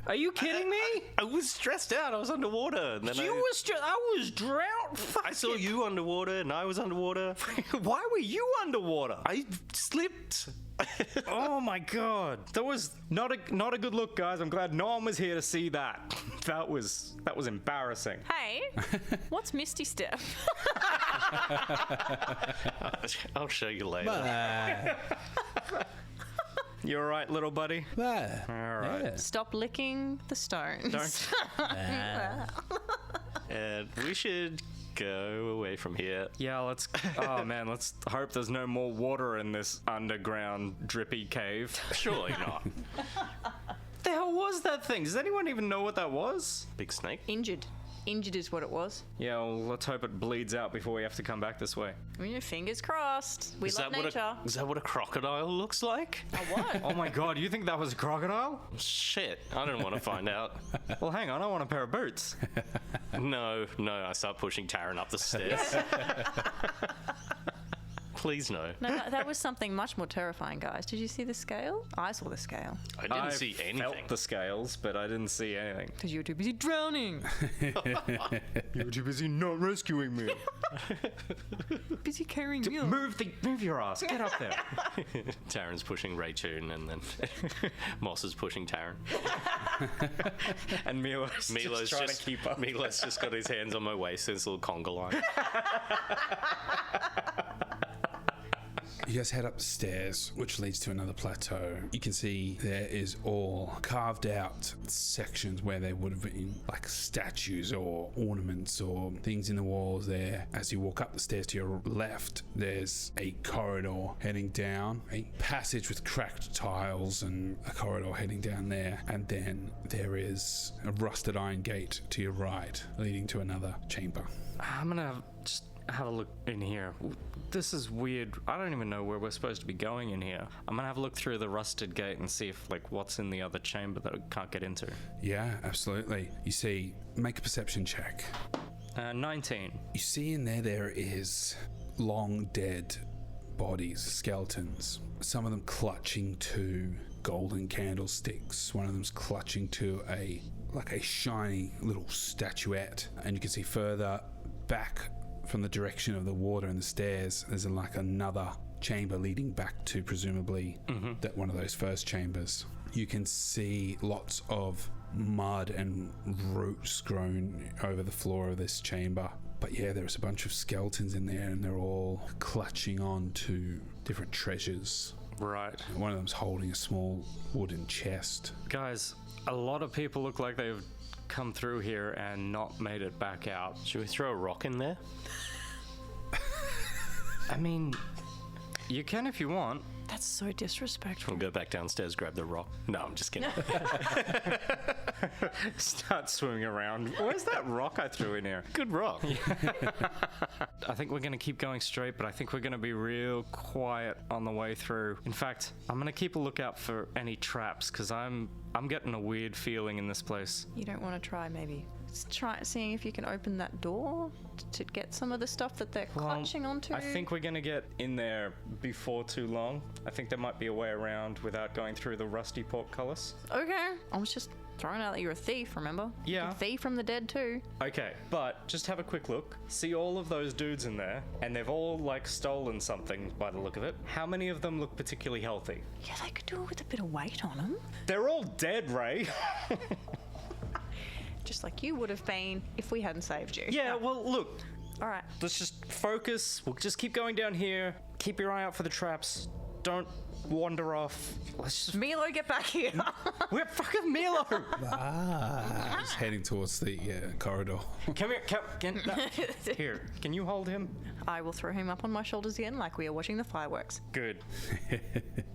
[SPEAKER 3] Are you kidding me?
[SPEAKER 4] I was stressed out. I was underwater. And then
[SPEAKER 3] I was drowned.
[SPEAKER 4] I saw you underwater and I was underwater.
[SPEAKER 3] Why were you underwater?
[SPEAKER 4] I slipped.
[SPEAKER 3] Oh my god, that was not a good look, guys. I'm glad no one was here to see that. That was embarrassing.
[SPEAKER 5] Hey, what's Misty Step?
[SPEAKER 4] I'll show you later.
[SPEAKER 3] You all right, little buddy? All right.
[SPEAKER 5] Stop licking the stones.
[SPEAKER 3] Don't.
[SPEAKER 4] And we should go away from here.
[SPEAKER 3] Yeah, let's. Oh man, let's hope there's no more water in this underground drippy cave.
[SPEAKER 4] Surely not.
[SPEAKER 3] The hell was that thing? Does anyone even know what that was?
[SPEAKER 4] Big snake.
[SPEAKER 5] Injured. Injured is what it was.
[SPEAKER 3] Yeah, well, let's hope it bleeds out before we have to come back this way.
[SPEAKER 5] Fingers crossed. We
[SPEAKER 4] Is
[SPEAKER 5] love
[SPEAKER 4] that,
[SPEAKER 5] nature.
[SPEAKER 4] is that what a crocodile looks like?
[SPEAKER 5] Oh, what?
[SPEAKER 3] Oh my god, you think that was a crocodile?
[SPEAKER 4] Shit, I don't want to find out.
[SPEAKER 3] Well, hang on, I want a pair of boots.
[SPEAKER 4] No, I start pushing Taran up the stairs. Please no.
[SPEAKER 5] No, that was something much more terrifying, guys. Did you see the scale? I saw the scale.
[SPEAKER 4] I didn't see anything.
[SPEAKER 3] Felt the scales, but I didn't see anything.
[SPEAKER 5] Because you were too busy drowning.
[SPEAKER 3] You were too busy not rescuing me.
[SPEAKER 5] Busy carrying you.
[SPEAKER 3] Move your ass. Get up there.
[SPEAKER 4] Taran's pushing Raytoon and then Moss is pushing Taran.
[SPEAKER 3] And Milo's just trying to keep up.
[SPEAKER 4] Milo's just got his hands on my waist in his little conga line.
[SPEAKER 2] You guys head up the stairs, which leads to another plateau. You can see there is all carved out sections where there would have been like statues or ornaments or things in the walls there. As you walk up the stairs to your left, there's a corridor heading down, a passage with cracked tiles and a corridor heading down there. And then there is a rusted iron gate to your right, leading to another chamber.
[SPEAKER 3] I'm gonna just have a look in here. This is weird. I don't even know where we're supposed to be going in here. I'm gonna have a look through the rusted gate and see if what's in the other chamber that I can't get into.
[SPEAKER 2] Yeah, absolutely. You see, make a perception check.
[SPEAKER 3] 19.
[SPEAKER 2] You see in there is long dead bodies, skeletons. Some of them clutching to golden candlesticks. One of them's clutching to a shiny little statuette. And you can see further back from the direction of the water and the stairs, there's another chamber leading back to presumably that one of those first chambers. You can see lots of mud and roots grown over the floor of this chamber. But yeah, there's a bunch of skeletons in there, and they're all clutching on to different treasures.
[SPEAKER 3] Right.
[SPEAKER 2] One of them's holding a small wooden chest.
[SPEAKER 3] Guys, a lot of people look like they've come through here and not made it back out.
[SPEAKER 4] Should we throw a rock in there?
[SPEAKER 3] I mean, you can if you want.
[SPEAKER 5] That's so disrespectful.
[SPEAKER 4] We'll go back downstairs, grab the rock. No, I'm just kidding.
[SPEAKER 3] Start swimming around. Where's that rock I threw in here?
[SPEAKER 4] Good rock.
[SPEAKER 3] I think we're going to keep going straight, but I think we're going to be real quiet on the way through. In fact, I'm going to keep a lookout for any traps, because I'm getting a weird feeling in this place.
[SPEAKER 5] You don't want to try maybe try seeing if you can open that door to get some of the stuff that they're clutching onto?
[SPEAKER 3] I think we're going to get in there before too long. I think there might be a way around without going through the rusty portcullis.
[SPEAKER 5] Okay. I was just throwing out that you're a thief, remember?
[SPEAKER 3] Yeah.
[SPEAKER 5] You can thief from the dead too.
[SPEAKER 3] Okay, but just have a quick look. See all of those dudes in there, and they've all, stolen something by the look of it. How many of them look particularly healthy?
[SPEAKER 5] Yeah, they could do it with a bit of weight on them.
[SPEAKER 3] They're all dead, Ray.
[SPEAKER 5] Just like you would have been if we hadn't saved you.
[SPEAKER 3] Yeah, well, look.
[SPEAKER 5] All right.
[SPEAKER 3] Let's just focus. We'll just keep going down here. Keep your eye out for the traps. Don't wander off. Let's just...
[SPEAKER 5] Milo, get back here.
[SPEAKER 3] We're fucking Milo.
[SPEAKER 2] Just heading towards the corridor.
[SPEAKER 3] Come here. Here, can you hold him?
[SPEAKER 5] I will throw him up on my shoulders again like we are watching the fireworks.
[SPEAKER 3] Good.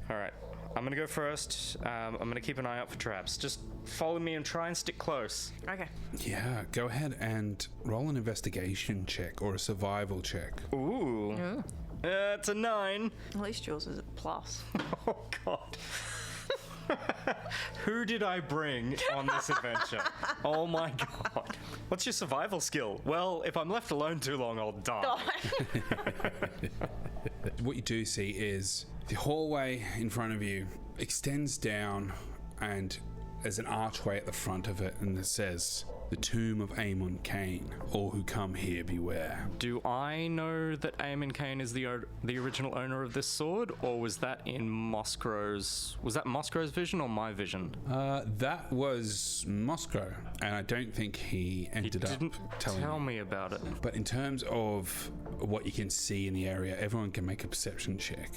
[SPEAKER 3] All right. I'm going to go first. I'm going to keep an eye out for traps. Just follow me and try and stick close.
[SPEAKER 5] Okay.
[SPEAKER 2] Yeah, go ahead and roll an investigation check or a survival check.
[SPEAKER 3] Ooh. It's a 9.
[SPEAKER 5] At least yours is a plus.
[SPEAKER 3] Oh, God. Who did I bring on this adventure? Oh, my God. What's your survival skill? Well, if I'm left alone too long, I'll die.
[SPEAKER 2] What you do see is the hallway in front of you extends down, and there's an archway at the front of it, and it says, "The Tomb of Eamon Kain. All who come here beware."
[SPEAKER 3] Do I know that Eamon Kain is the original owner of this sword, or was that in Moscrow's... Was that Moscrow's vision or my vision?
[SPEAKER 2] That was Moscow, and I don't think he ended up telling
[SPEAKER 3] Tell me about it.
[SPEAKER 2] But in terms of what you can see in the area, everyone can make a perception check.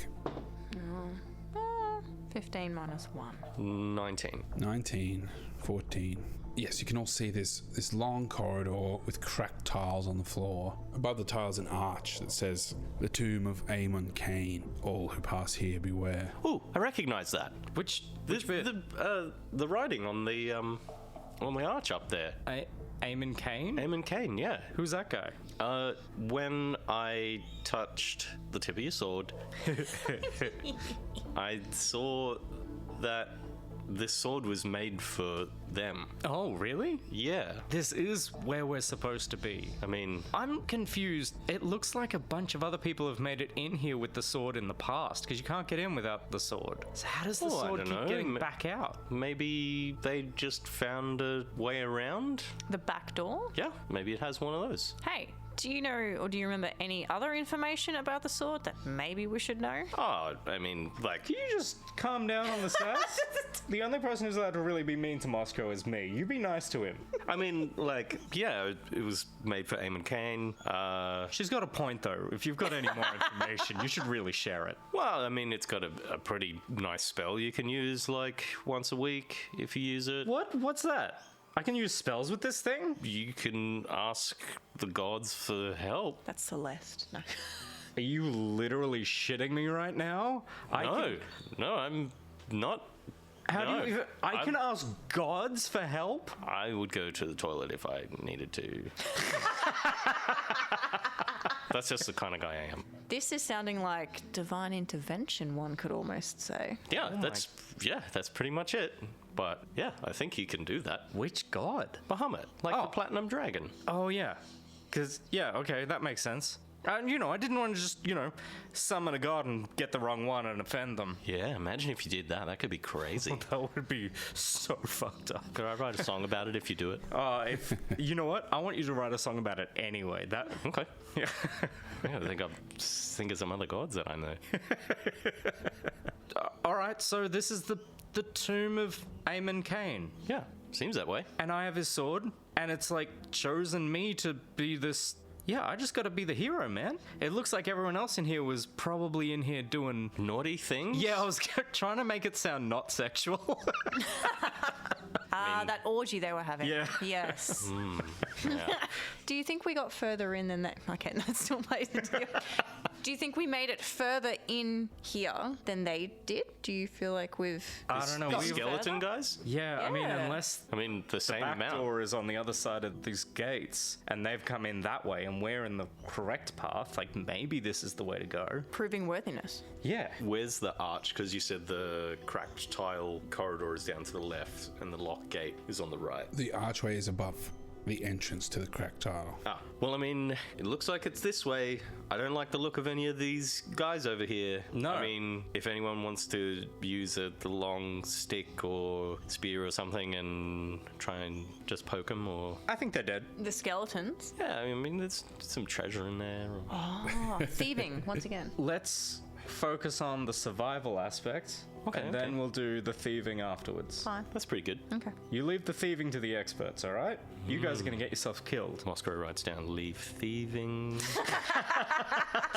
[SPEAKER 5] 15 minus 1.
[SPEAKER 4] 19.
[SPEAKER 2] 19, 14. Yes, you can all see this long corridor with cracked tiles on the floor. Above the tiles, an arch that says, "The Tomb of Eamon Kain. All who pass here beware."
[SPEAKER 4] Oh, I recognize that.
[SPEAKER 3] Which
[SPEAKER 4] The
[SPEAKER 3] bit?
[SPEAKER 4] the writing on the arch up there.
[SPEAKER 3] Eamon Kain?
[SPEAKER 4] Eamon Kain, yeah.
[SPEAKER 3] Who's that guy?
[SPEAKER 4] When I touched the tip of your sword, I saw that this sword was made for them.
[SPEAKER 3] Oh, really?
[SPEAKER 4] Yeah.
[SPEAKER 3] This is where we're supposed to be.
[SPEAKER 4] I mean...
[SPEAKER 3] I'm confused. It looks like a bunch of other people have made it in here with the sword in the past, because you can't get in without the sword. So how does the
[SPEAKER 4] Oh, I
[SPEAKER 3] sword
[SPEAKER 4] don't
[SPEAKER 3] keep
[SPEAKER 4] know.
[SPEAKER 3] getting back out?
[SPEAKER 4] Maybe they just found a way around?
[SPEAKER 5] The back door?
[SPEAKER 4] Yeah, maybe it has one of those.
[SPEAKER 5] Hey, do you know or do you remember any other information about the sword that maybe we should know?
[SPEAKER 4] Oh, I mean, like...
[SPEAKER 3] Can you just calm down on the sass? The only person who's allowed to really be mean to Moscow is me. You be nice to him.
[SPEAKER 4] I mean, like, yeah, it was made for Eamon Kain.
[SPEAKER 3] She's got a point, though. If you've got any more information, you should really share it.
[SPEAKER 4] Well, I mean, it's got a pretty nice spell you can use, like, once a week if you use it.
[SPEAKER 3] What? What's that? I can use spells with this thing?
[SPEAKER 4] You can ask the gods for help.
[SPEAKER 5] That's Celeste. No.
[SPEAKER 3] Are you literally shitting me right now?
[SPEAKER 4] No, I'm not.
[SPEAKER 3] How
[SPEAKER 4] No,
[SPEAKER 3] do you even... I can
[SPEAKER 4] I'm-
[SPEAKER 3] ask gods for help?
[SPEAKER 4] I would go to the toilet if I needed to. That's just the kind of guy I am.
[SPEAKER 5] This is sounding like divine intervention, one could almost say.
[SPEAKER 4] Yeah, that's pretty much it. But yeah, I think you can do that.
[SPEAKER 3] Which god?
[SPEAKER 4] Bahamut, like the platinum dragon.
[SPEAKER 3] Oh, yeah. Okay, that makes sense. I didn't want to just, summon a god and get the wrong one and offend them.
[SPEAKER 4] Yeah, imagine if you did that. That could be crazy.
[SPEAKER 3] That would be so fucked up.
[SPEAKER 4] Could I write a song about it if you do it?
[SPEAKER 3] If you know what? I want you to write a song about it anyway. That
[SPEAKER 4] Okay.
[SPEAKER 3] yeah.
[SPEAKER 4] Yeah, I think of some other gods that I know.
[SPEAKER 3] All right, so this is the Tomb of Eamon Kain.
[SPEAKER 4] Yeah, seems that way.
[SPEAKER 3] And I have his sword, and it's like chosen me to be this. Yeah, I just got to be the hero, man. It looks like everyone else in here was probably in here doing.
[SPEAKER 4] Naughty things?
[SPEAKER 3] Yeah, I was trying to make it sound not sexual.
[SPEAKER 5] That orgy they were having.
[SPEAKER 3] Yeah.
[SPEAKER 5] Yes.
[SPEAKER 4] Yeah.
[SPEAKER 5] Do you think we got further in than that? Okay, that still plays into it. Do you think we made it further in here than they did? Do you feel like we've...
[SPEAKER 3] I don't know.
[SPEAKER 4] The
[SPEAKER 5] Gotten
[SPEAKER 4] skeleton
[SPEAKER 5] further?
[SPEAKER 4] guys?
[SPEAKER 3] Yeah, I mean,
[SPEAKER 5] Yeah.
[SPEAKER 3] unless
[SPEAKER 4] The same
[SPEAKER 3] back
[SPEAKER 4] amount.
[SPEAKER 3] door is on the other side of these gates, and they've come in that way, and we're in the correct path. Like maybe this is the way to go.
[SPEAKER 5] Proving worthiness.
[SPEAKER 3] Yeah.
[SPEAKER 4] Where's the arch? Because you said the cracked tile corridor is down to the left and the lock gate is on the right.
[SPEAKER 2] The archway is above the entrance to the cracked tile.
[SPEAKER 4] Well, I mean, it looks like it's this way. I don't like the look of any of these guys over here.
[SPEAKER 3] No.
[SPEAKER 4] I mean, if anyone wants to use the long stick or spear or something and try and just poke them or...
[SPEAKER 3] I think they're dead.
[SPEAKER 5] The skeletons.
[SPEAKER 4] Yeah, I mean, there's some treasure in there. Or...
[SPEAKER 5] Oh, thieving, once again.
[SPEAKER 3] Let's focus on the survival aspect, and then we'll do the thieving afterwards.
[SPEAKER 5] Fine.
[SPEAKER 4] That's pretty good.
[SPEAKER 5] Okay.
[SPEAKER 3] You leave the thieving to the experts, all right? You guys are going to get yourself killed.
[SPEAKER 4] Moscow writes down, leave thieving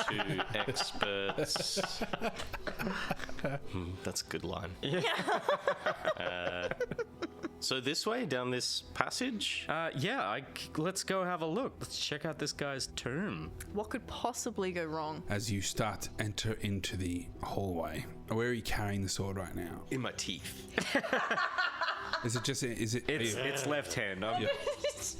[SPEAKER 4] to experts. That's a good line.
[SPEAKER 3] Yeah.
[SPEAKER 4] So this way, down this passage?
[SPEAKER 3] Let's go have a look. Let's check out this guy's tomb.
[SPEAKER 5] What could possibly go wrong?
[SPEAKER 2] As you start to enter into the hallway, where are you carrying the sword right now?
[SPEAKER 4] In my teeth.
[SPEAKER 2] Is it just? Is it?
[SPEAKER 3] It's left hand.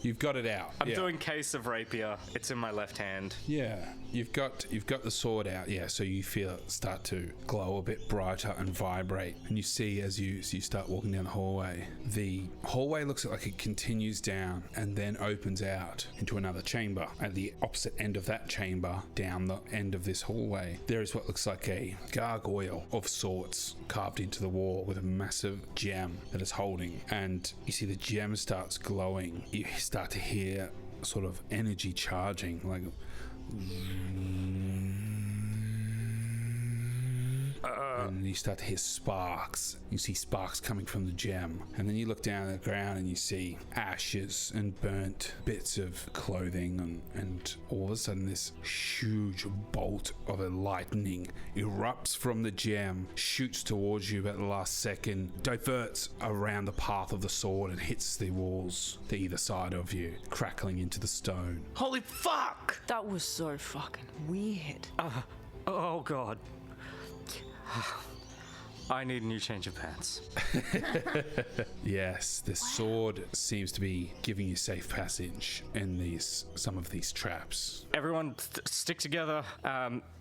[SPEAKER 2] You've got it out.
[SPEAKER 3] I'm
[SPEAKER 2] yeah.
[SPEAKER 3] doing case of rapier. It's in my left hand.
[SPEAKER 2] Yeah, you've got the sword out. Yeah, so you feel it start to glow a bit brighter and vibrate, and you see as you start walking down the hallway. The hallway looks like it continues down and then opens out into another chamber. At the opposite end of that chamber, down the end of this hallway, there is what looks like a gargoyle of sorts carved into the wall with a massive gem that is holding, and you see the gem starts glowing. You start to hear sort of energy charging, like and you start to hear sparks. You see sparks coming from the gem, and then you look down at the ground and you see ashes and burnt bits of clothing, and all of a sudden this huge bolt of a lightning erupts from the gem, shoots towards you at the last second, diverts around the path of the sword and hits the walls to either side of you, crackling into the stone.
[SPEAKER 4] Holy fuck!
[SPEAKER 5] That was so fucking weird.
[SPEAKER 3] Oh god. I need a new change of pants.
[SPEAKER 2] Yes, the sword seems to be giving you safe passage in some of these traps.
[SPEAKER 3] Everyone, stick together.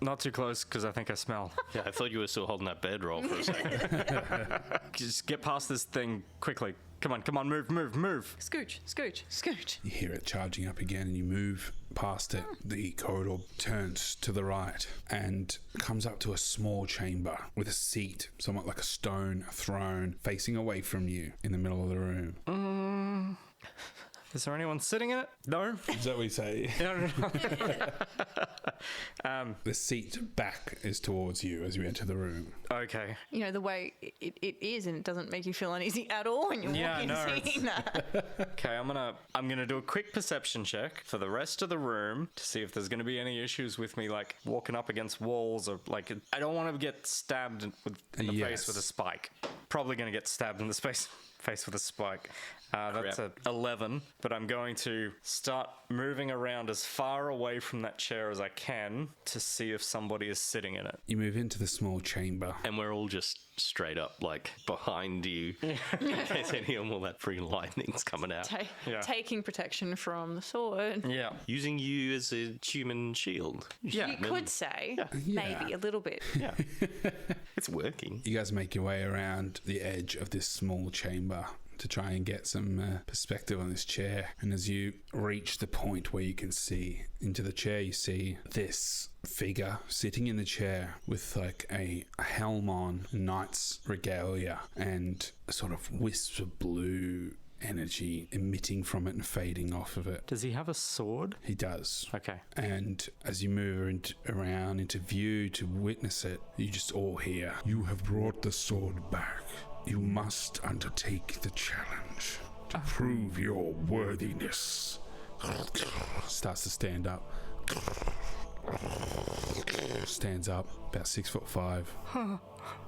[SPEAKER 3] Not too close, because I think I smell.
[SPEAKER 4] Yeah, I thought you were still holding that bedroll for a second.
[SPEAKER 3] Just get past this thing quickly. Come on, move.
[SPEAKER 5] Scooch, scooch, scooch.
[SPEAKER 2] You hear it charging up again and you move past it. The corridor turns to the right and comes up to a small chamber with a seat, somewhat like a stone throne, facing away from you in the middle of the room.
[SPEAKER 3] Is there anyone sitting in it? No?
[SPEAKER 2] Is that what you say?
[SPEAKER 3] No.
[SPEAKER 2] The seat back is towards you as you enter the room.
[SPEAKER 3] Okay.
[SPEAKER 5] You know, the way it is, and it doesn't make you feel uneasy at all when you
[SPEAKER 3] Yeah,
[SPEAKER 5] walk in
[SPEAKER 3] no,
[SPEAKER 5] seeing that.
[SPEAKER 3] Okay, I'm gonna do a quick perception check for the rest of the room to see if there's gonna be any issues with me, like walking up against walls, or like I don't want to get stabbed in the face with a spike. Probably gonna get stabbed in the face with a spike. That's a 11, but I'm going to start moving around as far away from that chair as I can to see if somebody is sitting in it.
[SPEAKER 2] You move into the small chamber.
[SPEAKER 4] And we're all just straight up, like, behind you. In case any of all that free lightning's coming out.
[SPEAKER 5] Taking protection from the sword.
[SPEAKER 3] Yeah.
[SPEAKER 4] Using you as a human shield.
[SPEAKER 3] Yeah.
[SPEAKER 5] You could say, maybe, a little bit.
[SPEAKER 4] Yeah. It's working.
[SPEAKER 2] You guys make your way around the edge of this small chamber to try and get some perspective on this chair. And as you reach the point where you can see into the chair, you see this figure sitting in the chair with like a helm on, knight's regalia, and sort of wisps of blue energy emitting from it and fading off of it.
[SPEAKER 3] Does he have a sword?
[SPEAKER 2] He does.
[SPEAKER 3] Okay.
[SPEAKER 2] And as you move around into view to witness it, you just all hear, "You have brought the sword back. You must undertake the challenge to prove your worthiness." Starts to stand up. Stands up, about 6'5".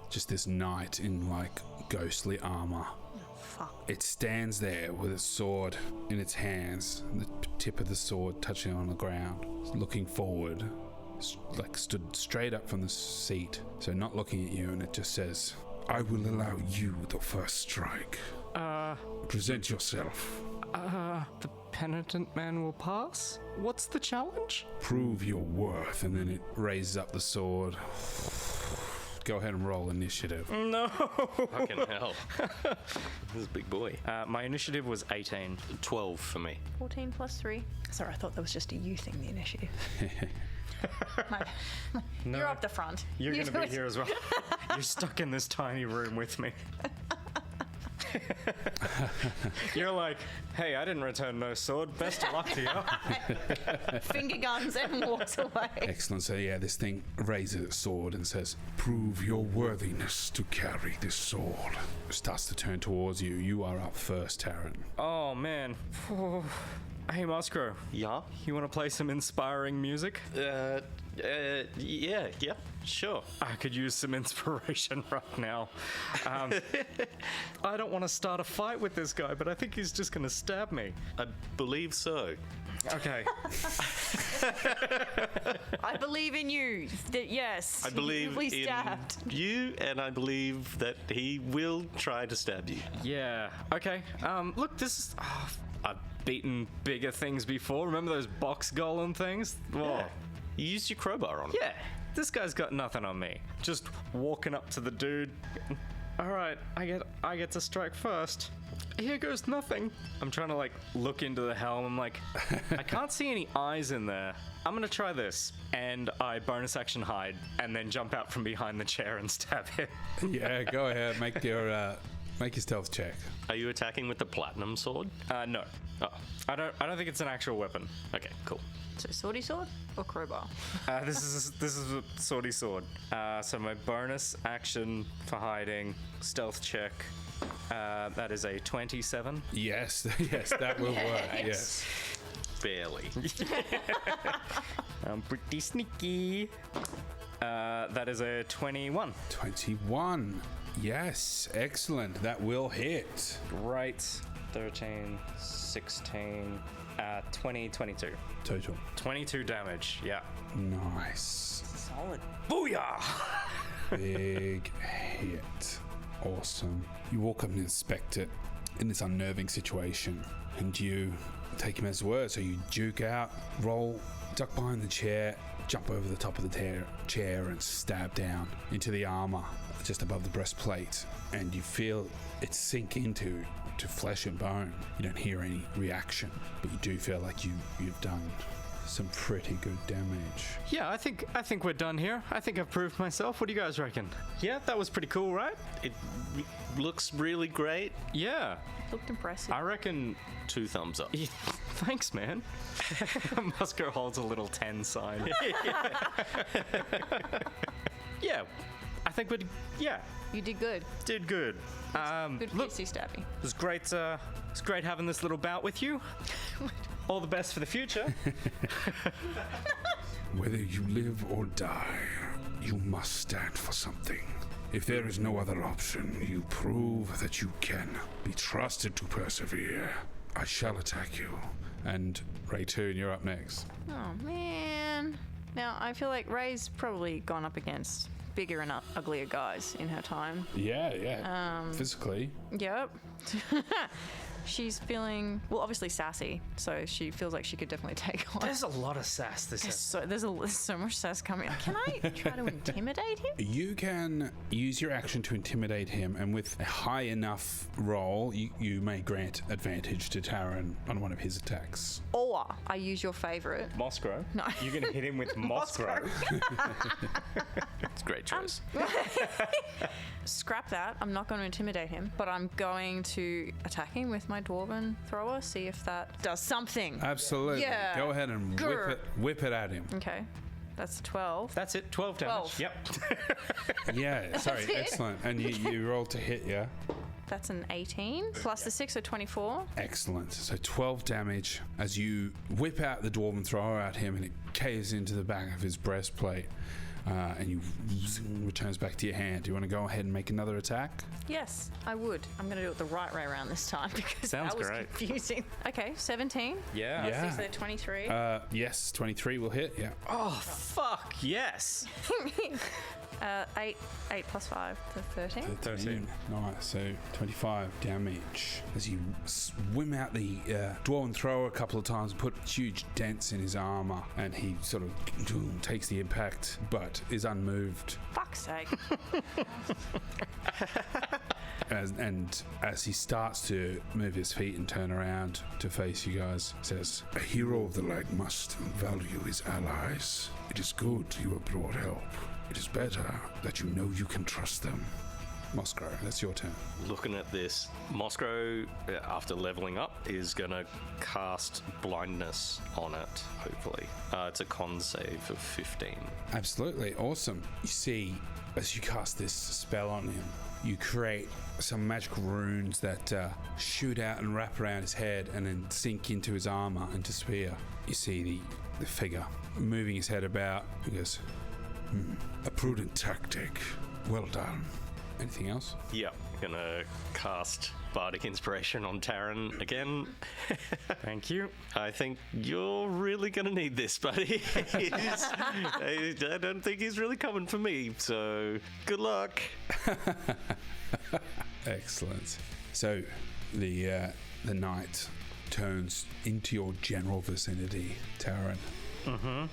[SPEAKER 2] Just this knight in like ghostly armor.
[SPEAKER 5] Fuck.
[SPEAKER 2] It stands there with its sword in its hands, the tip of the sword touching on the ground, looking forward, like stood straight up from the seat, so not looking at you, and it just says, "I will allow you the first strike. Present yourself.
[SPEAKER 3] The penitent man will pass? What's the challenge?
[SPEAKER 2] Prove your worth." And then it raises up the sword. Go ahead and roll initiative.
[SPEAKER 3] No!
[SPEAKER 4] Fucking hell. This is a big boy.
[SPEAKER 3] My initiative was 18.
[SPEAKER 4] 12 for me.
[SPEAKER 5] 14 plus 3. Sorry, I thought that was just a you thing, the initiative. You're up the front.
[SPEAKER 3] You're
[SPEAKER 5] You
[SPEAKER 3] going to
[SPEAKER 5] do
[SPEAKER 3] be
[SPEAKER 5] it.
[SPEAKER 3] here as well. You're stuck in this tiny room with me. You're like, "Hey, I didn't return no sword. Best of luck to you."
[SPEAKER 5] Finger guns and walks away.
[SPEAKER 2] Excellent. So yeah, this thing raises its sword and says, "Prove your worthiness to carry this sword." It starts to turn towards you. You are up first, Taryn.
[SPEAKER 3] Oh, man. Hey, Muscro,
[SPEAKER 4] Yeah?
[SPEAKER 3] you want to play some inspiring music?
[SPEAKER 4] Yeah, sure.
[SPEAKER 3] I could use some inspiration right now. I don't want to start a fight with this guy, but I think he's just going to stab me.
[SPEAKER 4] I believe so.
[SPEAKER 3] Okay.
[SPEAKER 5] I believe in you. Yes.
[SPEAKER 4] I believe
[SPEAKER 5] we
[SPEAKER 4] in
[SPEAKER 5] stabbed.
[SPEAKER 4] you, and I believe that he will try to stab you.
[SPEAKER 3] Yeah. Okay. Look, this is... I've beaten bigger things before. Remember those box golem things? Whoa.
[SPEAKER 4] Yeah. You used your crowbar on him.
[SPEAKER 3] Yeah. This guy's got nothing on me. Just walking up to the dude. All right, I get to strike first. Here goes nothing. I'm trying to like look into the helm. I'm like, I can't see any eyes in there. I'm gonna try this, and I bonus action hide, and then jump out from behind the chair and stab him.
[SPEAKER 2] Yeah, go ahead. Make your stealth check.
[SPEAKER 4] Are you attacking with the platinum sword?
[SPEAKER 3] No.
[SPEAKER 4] Oh,
[SPEAKER 3] I don't think it's an actual weapon.
[SPEAKER 4] okay, cool.
[SPEAKER 5] So swordy sword or crowbar?
[SPEAKER 3] This is a swordy sword. So my bonus action for hiding, stealth check. That is a 27.
[SPEAKER 2] Yes, yes, that will work. Yes.
[SPEAKER 4] Barely.
[SPEAKER 3] I'm pretty sneaky. That is a 21.
[SPEAKER 2] 21. Yes, excellent. That will hit.
[SPEAKER 3] Right. 13, 16, 20, 22.
[SPEAKER 2] Total.
[SPEAKER 3] 22 damage, yeah.
[SPEAKER 2] Nice.
[SPEAKER 5] Solid.
[SPEAKER 3] Booyah!
[SPEAKER 2] Big hit. Awesome. You walk up and inspect it in this unnerving situation, and you take him at his word. So you juke out, roll, duck behind the chair, jump over the top of the chair and stab down into the armor just above the breastplate, and you feel it sink into flesh and bone. You don't hear any reaction, but you do feel like you've done some pretty good damage.
[SPEAKER 3] Yeah, I think we're done here. I think I've proved myself. What do you guys reckon? Yeah, that was pretty cool, right?
[SPEAKER 4] It looks really great.
[SPEAKER 3] Yeah.
[SPEAKER 5] Looked impressive.
[SPEAKER 4] I reckon 2 thumbs up.
[SPEAKER 3] Yeah, thanks, man. Musco holds a little 10 sign. Yeah, I think
[SPEAKER 5] You did good.
[SPEAKER 3] did good.
[SPEAKER 5] Good
[SPEAKER 3] Look,
[SPEAKER 5] kissy stabby.
[SPEAKER 3] it was great. It's great having this little bout with you. All the best for the future.
[SPEAKER 1] Whether you live or die, you must stand for something. If there is no other option, you prove that you can be trusted to persevere. I shall attack you.
[SPEAKER 2] And Raytoon, you're up next.
[SPEAKER 5] Oh, man. Now, I feel like Ray's probably gone up against bigger and uglier guys in her time.
[SPEAKER 2] Yeah. Physically.
[SPEAKER 5] Yep. She's feeling, well, obviously sassy, so she feels like she could definitely take on.
[SPEAKER 3] There's a lot of sass this episode.
[SPEAKER 5] So there's so much sass coming. Can I try to intimidate him?
[SPEAKER 2] You can use your action to intimidate him, and with a high enough roll, you may grant advantage to Taran on one of his attacks.
[SPEAKER 5] Or I use your favorite.
[SPEAKER 3] Moskro?
[SPEAKER 5] No.
[SPEAKER 3] You're going to hit him with Moskro.
[SPEAKER 4] It's a great choice.
[SPEAKER 5] Scrap that. I'm not going to intimidate him, but I'm going to attack him with my dwarven thrower, see if that does something.
[SPEAKER 2] Absolutely.
[SPEAKER 5] Yeah.
[SPEAKER 2] Go ahead and whip it at him.
[SPEAKER 5] Okay. That's 12.
[SPEAKER 3] That's it, 12 damage.
[SPEAKER 5] 12.
[SPEAKER 3] Yep.
[SPEAKER 2] Yeah, sorry,
[SPEAKER 5] it.
[SPEAKER 2] excellent. And you rolled to hit, yeah?
[SPEAKER 5] That's an 18 plus the 6, so 24.
[SPEAKER 2] Excellent. So 12 damage as you whip out the dwarven thrower at him, and it caves into the back of his breastplate. And you returns back to your hand. Do you want to go ahead and make another attack?
[SPEAKER 5] Yes, I would. I'm going to do it the right way around this time because
[SPEAKER 3] Sounds
[SPEAKER 5] that was
[SPEAKER 3] great.
[SPEAKER 5] confusing. Okay, 17.
[SPEAKER 3] Yeah.
[SPEAKER 2] Yeah.
[SPEAKER 5] So 23.
[SPEAKER 2] Yes, 23 will hit. Yeah.
[SPEAKER 3] Oh, fuck, yes.
[SPEAKER 5] 8 plus 5 to 13.
[SPEAKER 3] 13.
[SPEAKER 2] Nice. So 25 damage as you swim out the dwarven thrower a couple of times, put huge dents in his armor, and he sort of takes the impact, but is unmoved.
[SPEAKER 5] Fuck's sake.
[SPEAKER 2] And as he starts to move his feet and turn around to face you guys, says,
[SPEAKER 1] A hero of the light must value his allies. It is good you have brought help. It is better that you know you can trust them.
[SPEAKER 2] Moskro, that's your turn.
[SPEAKER 4] Looking at this, Moskro, after leveling up, is going to cast blindness on it, hopefully. It's a con save of 15.
[SPEAKER 2] Absolutely. Awesome. You see, as you cast this spell on him, you create some magical runes that shoot out and wrap around his head and then sink into his armor and disappear. You see the figure moving his head about. He goes,
[SPEAKER 1] A prudent tactic. Well done.
[SPEAKER 2] anything else?
[SPEAKER 4] Yep, gonna cast Bardic Inspiration on Taran again.
[SPEAKER 3] Thank you.
[SPEAKER 4] I think you're really gonna need this, buddy. I don't think he's really coming for me, so good luck.
[SPEAKER 2] Excellent. So the knight turns into your general vicinity, Taran.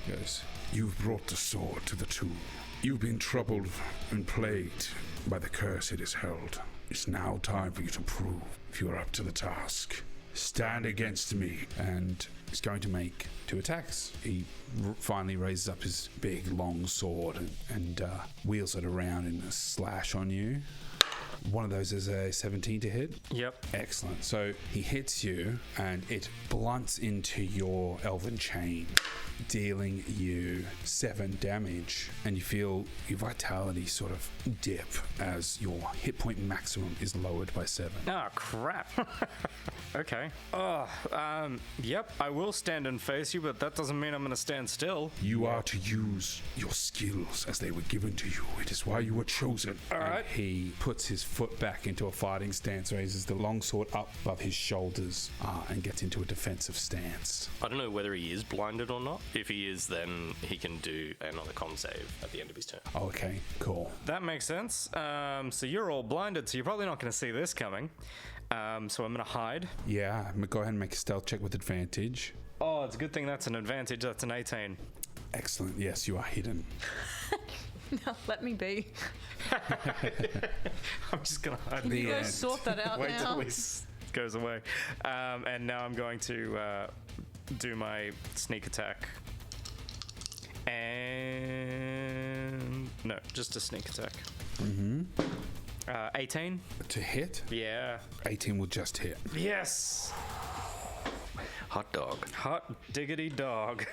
[SPEAKER 2] Goes,
[SPEAKER 1] You've brought the sword to the tomb. You've been troubled and plagued by the curse it has held. It's now time for you to prove if you are up to the task. Stand against me.
[SPEAKER 2] and he's going to make 2 attacks. He finally raises up his big long sword and wheels it around in a slash on you. One of those is a 17 to hit.
[SPEAKER 3] Yep.
[SPEAKER 2] Excellent. So he hits you and it blunts into your elven chain, dealing you 7 damage, and you feel your vitality sort of dip as your hit point maximum is lowered by 7.
[SPEAKER 3] Oh, crap. Okay. Yep, I will stand and face you, but that doesn't mean I'm going to stand still.
[SPEAKER 1] You are to use your skills as they were given to you. It is why you were chosen.
[SPEAKER 3] All right.
[SPEAKER 2] And he puts his foot back into a fighting stance, raises the longsword up above his shoulders, and gets into a defensive stance.
[SPEAKER 4] I don't know whether he is blinded or not. If he is, then he can do another con save at the end of his turn.
[SPEAKER 2] Okay, cool.
[SPEAKER 3] That makes sense. So you're all blinded, so you're probably not going to see this coming. So I'm going to hide.
[SPEAKER 2] Yeah, go ahead and make a stealth check with advantage.
[SPEAKER 3] Oh, it's a good thing that's an advantage. That's an 18.
[SPEAKER 2] Excellent. Yes, you are hidden.
[SPEAKER 5] No, let me be.
[SPEAKER 3] I'm just going to hide.
[SPEAKER 5] Can you
[SPEAKER 2] The
[SPEAKER 5] go
[SPEAKER 2] end.
[SPEAKER 5] sort that out
[SPEAKER 3] Wait
[SPEAKER 5] now?
[SPEAKER 3] till this goes away. And now I'm going to do my sneak attack. And no, just a sneak attack. 18.
[SPEAKER 2] To hit,
[SPEAKER 3] Yeah.
[SPEAKER 2] 18 will just hit.
[SPEAKER 3] Yes.
[SPEAKER 4] Hot dog.
[SPEAKER 3] Hot diggity dog.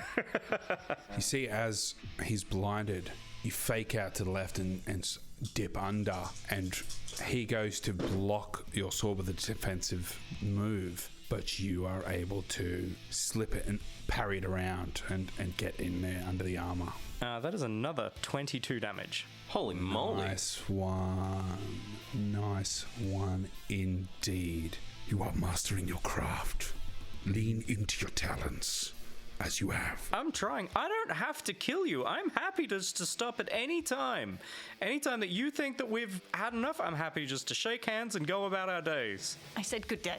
[SPEAKER 2] You see, as he's blinded, you fake out to the left and dip under, and he goes to block your sword with a defensive move, but you are able to slip it and parry it around and get in there under the armor.
[SPEAKER 3] That is another 22 damage.
[SPEAKER 4] Holy moly.
[SPEAKER 2] Nice one. Nice one indeed.
[SPEAKER 1] You are mastering your craft. Lean into your talents.
[SPEAKER 2] as you have.
[SPEAKER 3] I'm trying. I don't have to kill you. I'm happy to stop at any time. Anytime that you think that we've had enough, I'm happy just to shake hands and go about our days.
[SPEAKER 5] I said good day.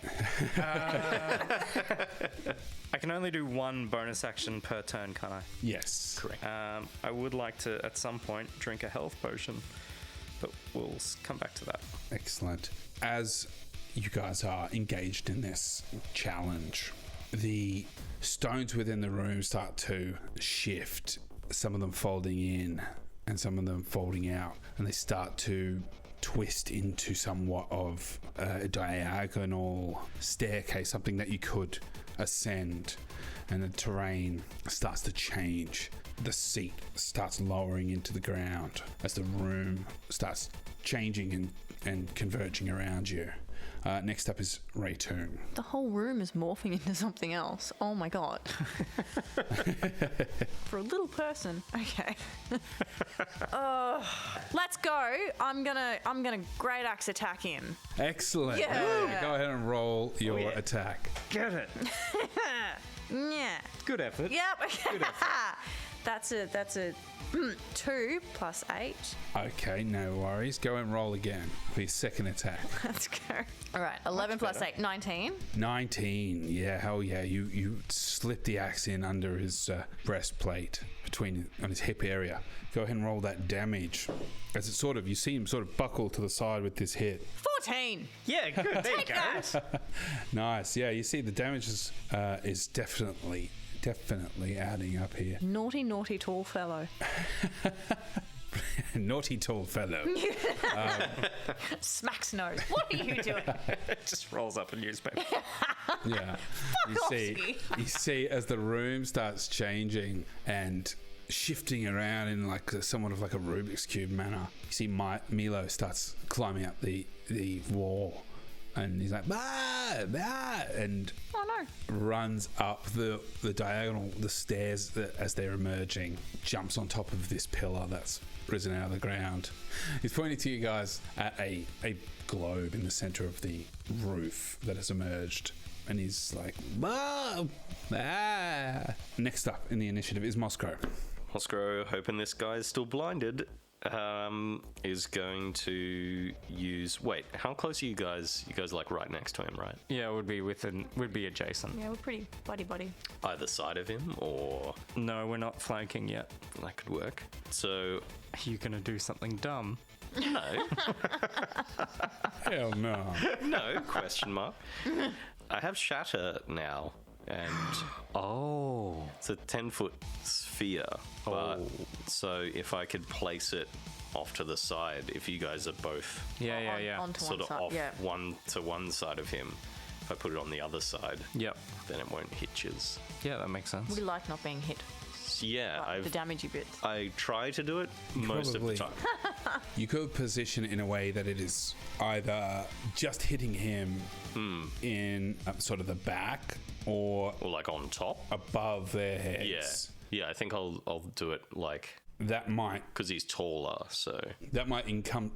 [SPEAKER 3] I can only do one bonus action per turn, can't I?
[SPEAKER 2] Yes.
[SPEAKER 3] Correct. I would like to, at some point, drink a health potion, but we'll come back to that.
[SPEAKER 2] Excellent. As you guys are engaged in this challenge, the stones within the room start to shift, some of them folding in and some of them folding out, and they start to twist into somewhat of a diagonal staircase, something that you could ascend, and the terrain starts to change. The seat starts lowering into the ground as the room starts changing and converging around you. Next up is Raytoon.
[SPEAKER 5] The whole room is morphing into something else. Oh my god. For a little person. Okay. Let's go. I'm gonna great axe attack him.
[SPEAKER 2] Excellent.
[SPEAKER 5] Yeah.
[SPEAKER 2] Go ahead and roll your attack.
[SPEAKER 3] Get it.
[SPEAKER 5] Yeah.
[SPEAKER 3] Good effort.
[SPEAKER 5] Yep.
[SPEAKER 3] Good effort.
[SPEAKER 5] That's a 2 plus 8.
[SPEAKER 2] Okay, no worries. Go and roll again for your second attack.
[SPEAKER 5] Let's go. All right, 11 plus 8, 19.
[SPEAKER 2] 19. Yeah, hell yeah. You slip the axe in under his breastplate on his hip area. Go ahead and roll that damage. As it you see him sort of buckle to the side with this hit.
[SPEAKER 5] 14.
[SPEAKER 3] Yeah, good. There you
[SPEAKER 5] Take
[SPEAKER 3] go.
[SPEAKER 5] that.
[SPEAKER 2] Nice. Yeah, you see the damage is definitely adding up here.
[SPEAKER 5] Naughty tall fellow.
[SPEAKER 2] Naughty tall fellow.
[SPEAKER 5] Smacks nose. What are you doing?
[SPEAKER 3] Just rolls up a newspaper.
[SPEAKER 2] Yeah. You see as the room starts changing and shifting around in like somewhat of like a Rubik's Cube manner. You see Milo starts climbing up the wall, and he's like, bah, bah, and
[SPEAKER 5] Oh no.
[SPEAKER 2] runs up the diagonal, the stairs as they're emerging, jumps on top of this pillar that's risen out of the ground. He's pointing to you guys at a globe in the center of the roof that has emerged, and he's like, bah, bah. Next up in the initiative is Moscow.
[SPEAKER 4] Moscow, hoping this guy's still blinded, is going to use... Wait, how close are you guys? You guys are like right next to him, right?
[SPEAKER 3] Yeah, would be adjacent.
[SPEAKER 5] Yeah, we're pretty buddy.
[SPEAKER 4] Either side of him, or...
[SPEAKER 3] No, we're not flanking yet.
[SPEAKER 4] That could work. So...
[SPEAKER 3] Are you gonna do something dumb?
[SPEAKER 4] No.
[SPEAKER 2] Hell no.
[SPEAKER 4] No, question mark. I have Shatter now, and...
[SPEAKER 3] Oh.
[SPEAKER 4] It's a 10-foot sphere. But, so if I could place it off to the side, if you guys are both
[SPEAKER 3] Yeah.
[SPEAKER 5] Onto
[SPEAKER 4] sort
[SPEAKER 5] one
[SPEAKER 4] of
[SPEAKER 5] side.
[SPEAKER 4] off
[SPEAKER 5] Yeah.
[SPEAKER 4] one side of him, if I put it on the other side,
[SPEAKER 3] Yep.
[SPEAKER 4] then it won't hit yous.
[SPEAKER 3] Yeah, that makes sense.
[SPEAKER 5] We like not being hit.
[SPEAKER 4] Yeah,
[SPEAKER 5] Like the damagey bits.
[SPEAKER 4] I try to do it most of the
[SPEAKER 2] Probably.
[SPEAKER 4] time.
[SPEAKER 2] You could position it in a way that it is either just hitting him in sort of the back or
[SPEAKER 4] Or like on top.
[SPEAKER 2] above their heads.
[SPEAKER 4] Yeah, I think I'll do it like...
[SPEAKER 2] That might
[SPEAKER 4] Because he's taller, so...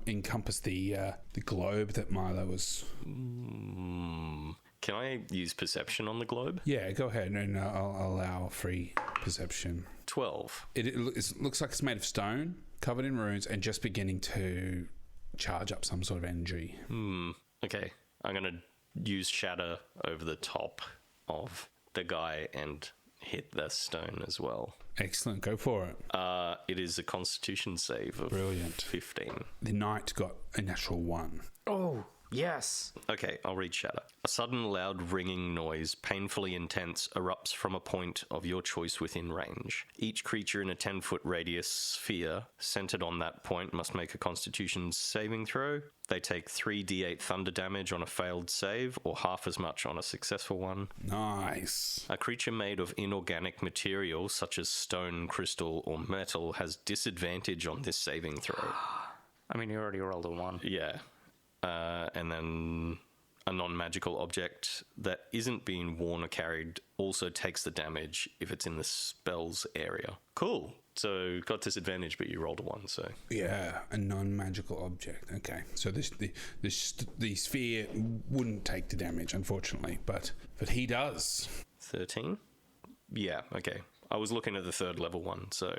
[SPEAKER 2] encompass the globe that Milo was.
[SPEAKER 4] Can I use perception on the globe?
[SPEAKER 2] Yeah, go ahead, and I'll allow free perception.
[SPEAKER 4] 12.
[SPEAKER 2] It looks like it's made of stone, covered in runes, and just beginning to charge up some sort of energy.
[SPEAKER 4] Okay, I'm going to use Shatter over the top of the guy and hit the stone as well.
[SPEAKER 2] Excellent, go for it.
[SPEAKER 4] It is a Constitution save of
[SPEAKER 2] Brilliant.
[SPEAKER 4] 15.
[SPEAKER 2] The knight got a natural 1.
[SPEAKER 3] Oh, yes.
[SPEAKER 4] Okay, I'll read Shatter. A sudden loud ringing noise, painfully intense, erupts from a point of your choice within range. Each creature in a 10-foot radius sphere centered on that point must make a Constitution saving throw. They take 3d8 thunder damage on a failed save, or half as much on a successful one.
[SPEAKER 2] Nice.
[SPEAKER 4] A creature made of inorganic material, such as stone, crystal, or metal, has disadvantage on this saving throw.
[SPEAKER 3] I mean, you already rolled a 1.
[SPEAKER 4] Yeah. And then a non-magical object that isn't being worn or carried also takes the damage if it's in the spell's area. Cool. So got disadvantage, but you rolled a 1, so...
[SPEAKER 2] Yeah, a non-magical object. Okay, so the sphere wouldn't take the damage, unfortunately, but he does.
[SPEAKER 4] 13? Yeah, okay. I was looking at the 3rd level one, so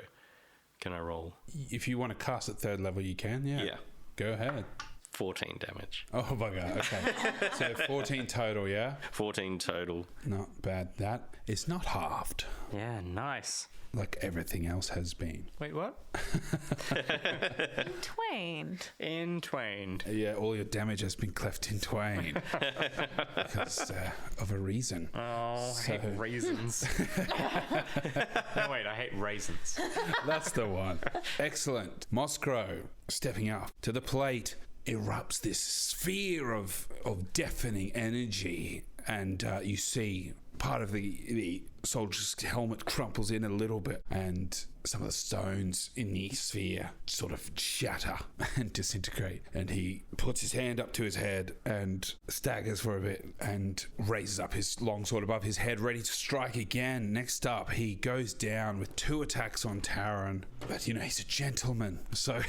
[SPEAKER 4] can I roll?
[SPEAKER 2] If you want to cast at 3rd level, you can, yeah.
[SPEAKER 4] Yeah.
[SPEAKER 2] Go ahead.
[SPEAKER 4] 14 damage.
[SPEAKER 2] Oh, bugger. Okay. So 14 total, yeah?
[SPEAKER 4] 14 total.
[SPEAKER 2] Not bad. That is not halved,
[SPEAKER 3] Yeah, nice.
[SPEAKER 2] like everything else has been.
[SPEAKER 3] Wait, what?
[SPEAKER 5] Twain.
[SPEAKER 3] In twain.
[SPEAKER 2] Yeah, all your damage has been cleft in twain. Because of a reason.
[SPEAKER 3] Oh, I hate
[SPEAKER 2] So-
[SPEAKER 3] raisins. No, wait, I hate raisins.
[SPEAKER 2] That's the one. Excellent. Moskro, stepping up to the plate, erupts this sphere of deafening energy, and you see part of the soldier's helmet crumples in a little bit, and some of the stones in the sphere sort of shatter and disintegrate, and he puts his hand up to his head and staggers for a bit and raises up his longsword above his head, ready to strike again. Next up, he goes down with 2 attacks on Taran, but you know, he's a gentleman, so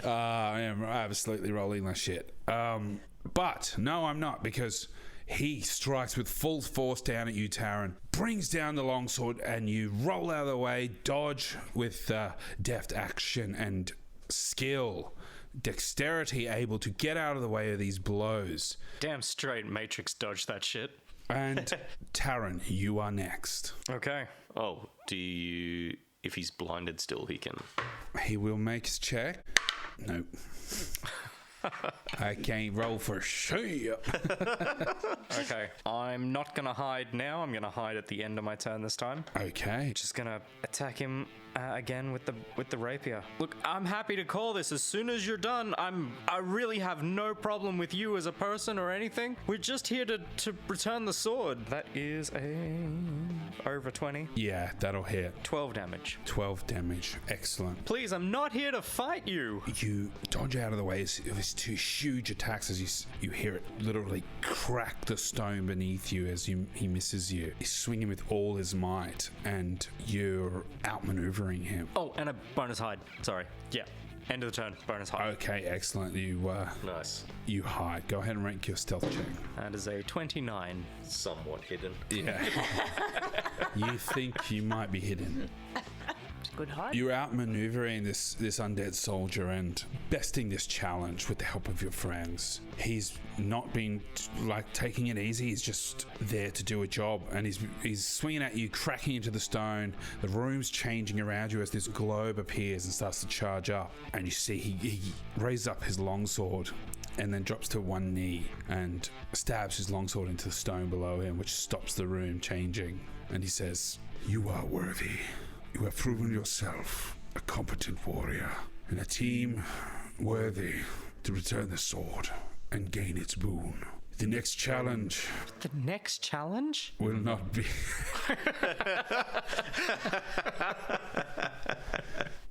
[SPEAKER 2] I am absolutely rolling my shit. But no, I'm not, because he strikes with full force down at you, Taran, brings down the longsword, and you roll out of the way, dodge with deft action and skill, dexterity, able to get out of the way of these blows.
[SPEAKER 3] Damn straight Matrix dodged that shit.
[SPEAKER 2] And Taran, you are next.
[SPEAKER 3] Okay.
[SPEAKER 4] Oh, if he's blinded still, he can...
[SPEAKER 2] He will make his check. Nope. I can't roll for shit.
[SPEAKER 3] Okay. I'm not gonna hide now. I'm gonna hide at the end of my turn this time.
[SPEAKER 2] Okay.
[SPEAKER 3] Just gonna attack him again with the rapier. Look, I'm happy to call this as soon as you're done. I really have no problem with you as a person or anything. We're just here to return the sword. That is over 20.
[SPEAKER 2] Yeah, that'll hit.
[SPEAKER 3] 12 damage.
[SPEAKER 2] 12 damage. Excellent.
[SPEAKER 3] Please, I'm not here to fight you.
[SPEAKER 2] You dodge out of the way of his 2 huge attacks as you hear it literally crack the stone beneath you as he misses you. He's swinging with all his might, and you're outmaneuvering him.
[SPEAKER 3] Oh, and a bonus hide. Sorry. Yeah. End of the turn. Bonus hide.
[SPEAKER 2] Okay, excellent.
[SPEAKER 4] Nice.
[SPEAKER 2] You hide. Go ahead and rank your stealth check.
[SPEAKER 3] That is a 29.
[SPEAKER 4] Somewhat hidden.
[SPEAKER 2] Yeah. You think you might be hidden.
[SPEAKER 5] Good hide.
[SPEAKER 2] You're outmaneuvering this undead soldier and besting this challenge with the help of your friends. He's not been taking it easy. He's just there to do a job, and he's swinging at you, cracking into the stone. The room's changing around you as this globe appears and starts to charge up, and you see he raises up his longsword and then drops to one knee and stabs his longsword into the stone below him, which stops the room changing. And he says, "You are worthy. You have proven yourself a competent warrior and a team worthy to return the sword and gain its boon. The next challenge
[SPEAKER 3] The next challenge?
[SPEAKER 2] will not be..."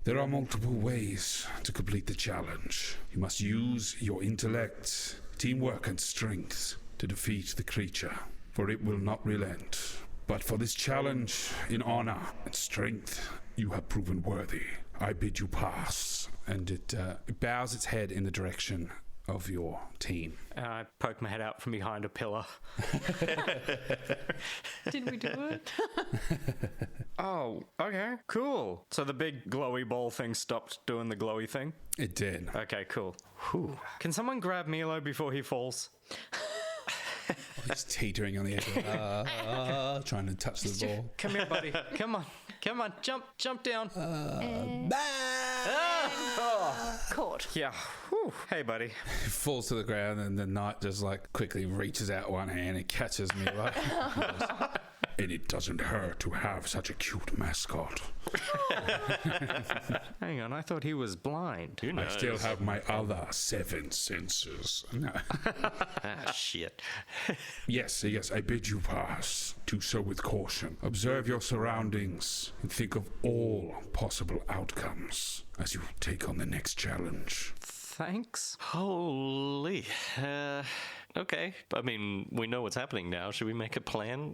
[SPEAKER 2] There are multiple ways to complete the challenge. You must use your intellect, teamwork, and strength to defeat the creature, for it will not relent. But for this challenge, in honor and strength, you have proven worthy. I bid you pass. And it bows its head in the direction of your team.
[SPEAKER 3] I poke my head out from behind a pillar.
[SPEAKER 5] Did we do it?
[SPEAKER 3] Oh, okay, cool. So the big glowy ball thing stopped doing the glowy thing?
[SPEAKER 2] It did.
[SPEAKER 3] Okay, cool. Whew. Can someone grab Milo before he falls?
[SPEAKER 2] He's teetering on the edge of trying to touch the ball.
[SPEAKER 3] Come here, buddy. Come on. Jump down.
[SPEAKER 5] Caught.
[SPEAKER 3] Yeah. Whew. Hey, buddy.
[SPEAKER 2] He falls to the ground, and the knight just quickly reaches out one hand and catches me. And it doesn't hurt to have such a cute mascot.
[SPEAKER 3] Hang on, I thought he was blind.
[SPEAKER 4] Who
[SPEAKER 2] I
[SPEAKER 4] knows?
[SPEAKER 2] still have my other 7 senses. No.
[SPEAKER 4] Ah, shit.
[SPEAKER 2] Yes, I bid you pass. Do so with caution. Observe your surroundings and think of all possible outcomes as you take on the next challenge.
[SPEAKER 3] Thanks.
[SPEAKER 4] Holy. Okay. I mean, we know what's happening now. Should we make a plan?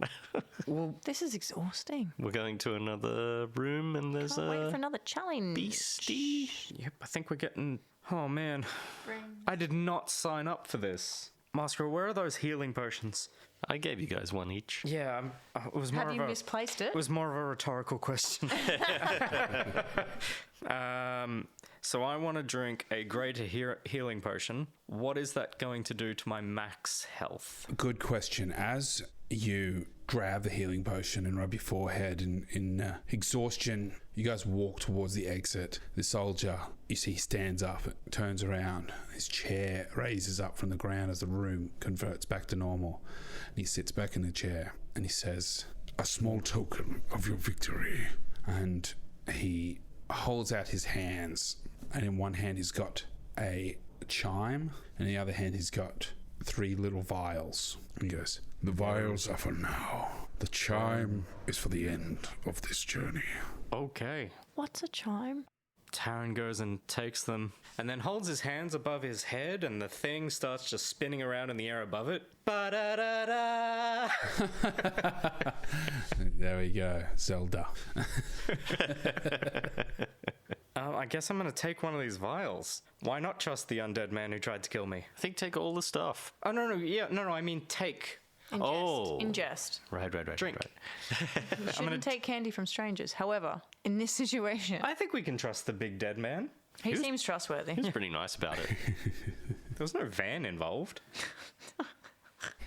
[SPEAKER 5] This is exhausting.
[SPEAKER 4] We're going to another room and there's
[SPEAKER 5] Can't wait for
[SPEAKER 4] a
[SPEAKER 5] another challenge.
[SPEAKER 4] beastie.
[SPEAKER 3] Yep, I think we're getting... Oh, man. I did not sign up for this. Master, where are those healing potions?
[SPEAKER 4] I gave you guys one each.
[SPEAKER 3] Yeah, it was more
[SPEAKER 5] Have
[SPEAKER 3] of
[SPEAKER 5] you
[SPEAKER 3] a
[SPEAKER 5] misplaced it?
[SPEAKER 3] It was more of a rhetorical question. So I want to drink a greater healing potion. What is that going to do to my max health?
[SPEAKER 2] Good question. As you grab the healing potion and rub your forehead in exhaustion, you guys walk towards the exit. The soldier, you see, stands up, turns around. His chair raises up from the ground as the room converts back to normal. And he sits back in the chair and he says, "A small token of your victory." And he holds out his hands, and in one hand he's got a chime, and in the other hand he's got 3 little vials. And he goes, "The vials are for now. The chime is for the end of this journey."
[SPEAKER 3] Okay.
[SPEAKER 5] What's a chime?
[SPEAKER 3] Taran goes and takes them and then holds his hands above his head, and the thing starts just spinning around in the air above it. Ba-da-da-da!
[SPEAKER 2] There we go, Zelda.
[SPEAKER 3] I guess I'm going to take one of these vials. Why not trust the undead man who tried to kill me?
[SPEAKER 4] I think take all the stuff.
[SPEAKER 3] Oh, no, I mean take.
[SPEAKER 5] Ingest.
[SPEAKER 4] Oh.
[SPEAKER 5] Ingest.
[SPEAKER 4] Right.
[SPEAKER 3] Drink.
[SPEAKER 5] You shouldn't take candy from strangers. However, in this situation,
[SPEAKER 3] I think we can trust the big dead man.
[SPEAKER 5] he seems trustworthy.
[SPEAKER 4] He's pretty nice about it.
[SPEAKER 3] There was no van involved.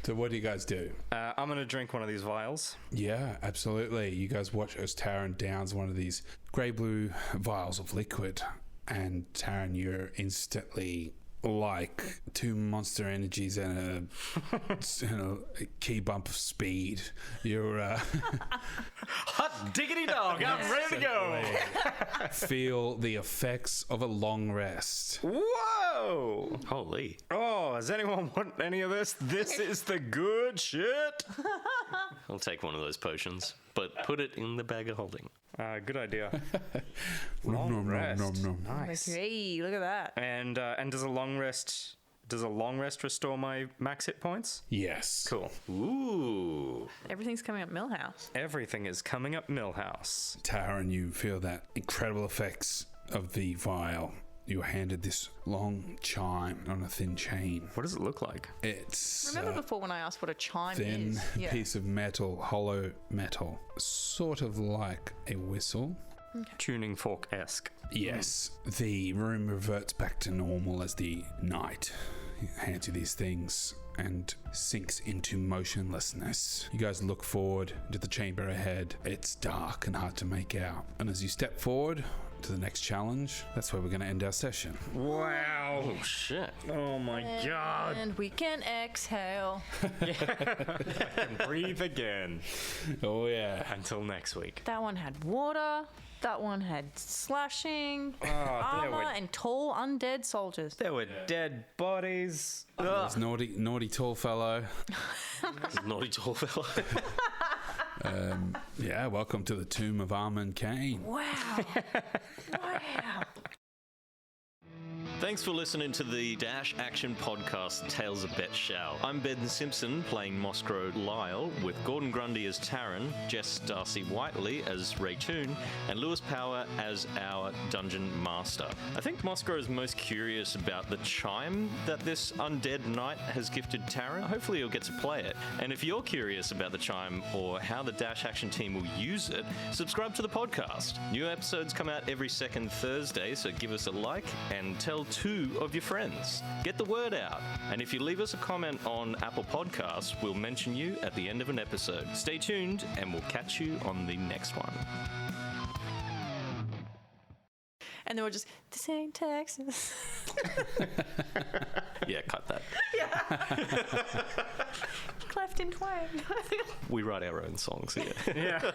[SPEAKER 2] So what do you guys do?
[SPEAKER 3] I'm going to drink one of these vials.
[SPEAKER 2] Yeah, absolutely. You guys watch as Taran downs one of these grey-blue vials of liquid, and Taran, you're instantly like 2 monster energies and a key bump of speed. You're
[SPEAKER 3] Hot diggity dog, I'm ready to go.
[SPEAKER 2] feel the effects of a long rest.
[SPEAKER 3] Whoa!
[SPEAKER 4] Holy.
[SPEAKER 3] Oh, does anyone want any of this? This is the good shit.
[SPEAKER 4] I'll take one of those potions, but put it in the bag of holding.
[SPEAKER 3] Good idea.
[SPEAKER 2] Nom, nom,
[SPEAKER 3] rest.
[SPEAKER 2] nom, nom, nom.
[SPEAKER 3] Nice.
[SPEAKER 5] Hey, look at that.
[SPEAKER 3] And does a long rest restore my max hit points?
[SPEAKER 2] Yes.
[SPEAKER 3] Cool.
[SPEAKER 4] Ooh.
[SPEAKER 5] Everything's coming up Millhouse.
[SPEAKER 3] Everything is coming up Millhouse.
[SPEAKER 2] Taran, you feel that incredible effects of the vial. You're handed this long chime on a thin chain.
[SPEAKER 3] What does it look like?
[SPEAKER 2] It's
[SPEAKER 5] Remember before when I asked what a chime
[SPEAKER 2] thin
[SPEAKER 5] is? Yeah.
[SPEAKER 2] piece of metal, hollow metal, sort of like a whistle.
[SPEAKER 3] Tuning fork-esque.
[SPEAKER 2] Yes, the room reverts back to normal as the night hands you these things and sinks into motionlessness. You guys look forward to the chamber ahead. It's dark and hard to make out. And as you step forward to the next challenge, that's where we're going to end our session.
[SPEAKER 3] Wow.
[SPEAKER 4] Oh, shit.
[SPEAKER 3] Oh my god.
[SPEAKER 5] And we can exhale.
[SPEAKER 3] I can breathe again.
[SPEAKER 2] Oh yeah.
[SPEAKER 3] Until next week.
[SPEAKER 5] That one had water. That one had slashing, armor, and tall undead soldiers.
[SPEAKER 3] There were dead bodies.
[SPEAKER 2] This naughty tall fellow.
[SPEAKER 4] Naughty tall fella.
[SPEAKER 2] Yeah, welcome to the Tomb of Eamon Kain.
[SPEAKER 5] Wow. Wow.
[SPEAKER 4] Thanks for listening to the Dash Action Podcast Tales of Bet Shao. I'm Ben Simpson playing Moscro Lyle, with Gordon Grundy as Taran, Jess Darcy Whiteley as Raytoon, and Lewis Power as our Dungeon Master. I think Moscro is most curious about the chime that this undead knight has gifted Taran. Hopefully he'll get to play it. And if you're curious about the chime or how the Dash Action team will use it, subscribe to the podcast. New episodes come out every second Thursday, so give us a like and tell 2 of your friends. Get the word out. And if you leave us a comment on Apple Podcasts, we'll mention you at the end of an episode. Stay tuned, and we'll catch you on the next one.
[SPEAKER 5] And they were just, this ain't Texas.
[SPEAKER 4] Yeah, cut that.
[SPEAKER 5] Cleft in twain.
[SPEAKER 4] We write our own songs here.
[SPEAKER 3] Yeah.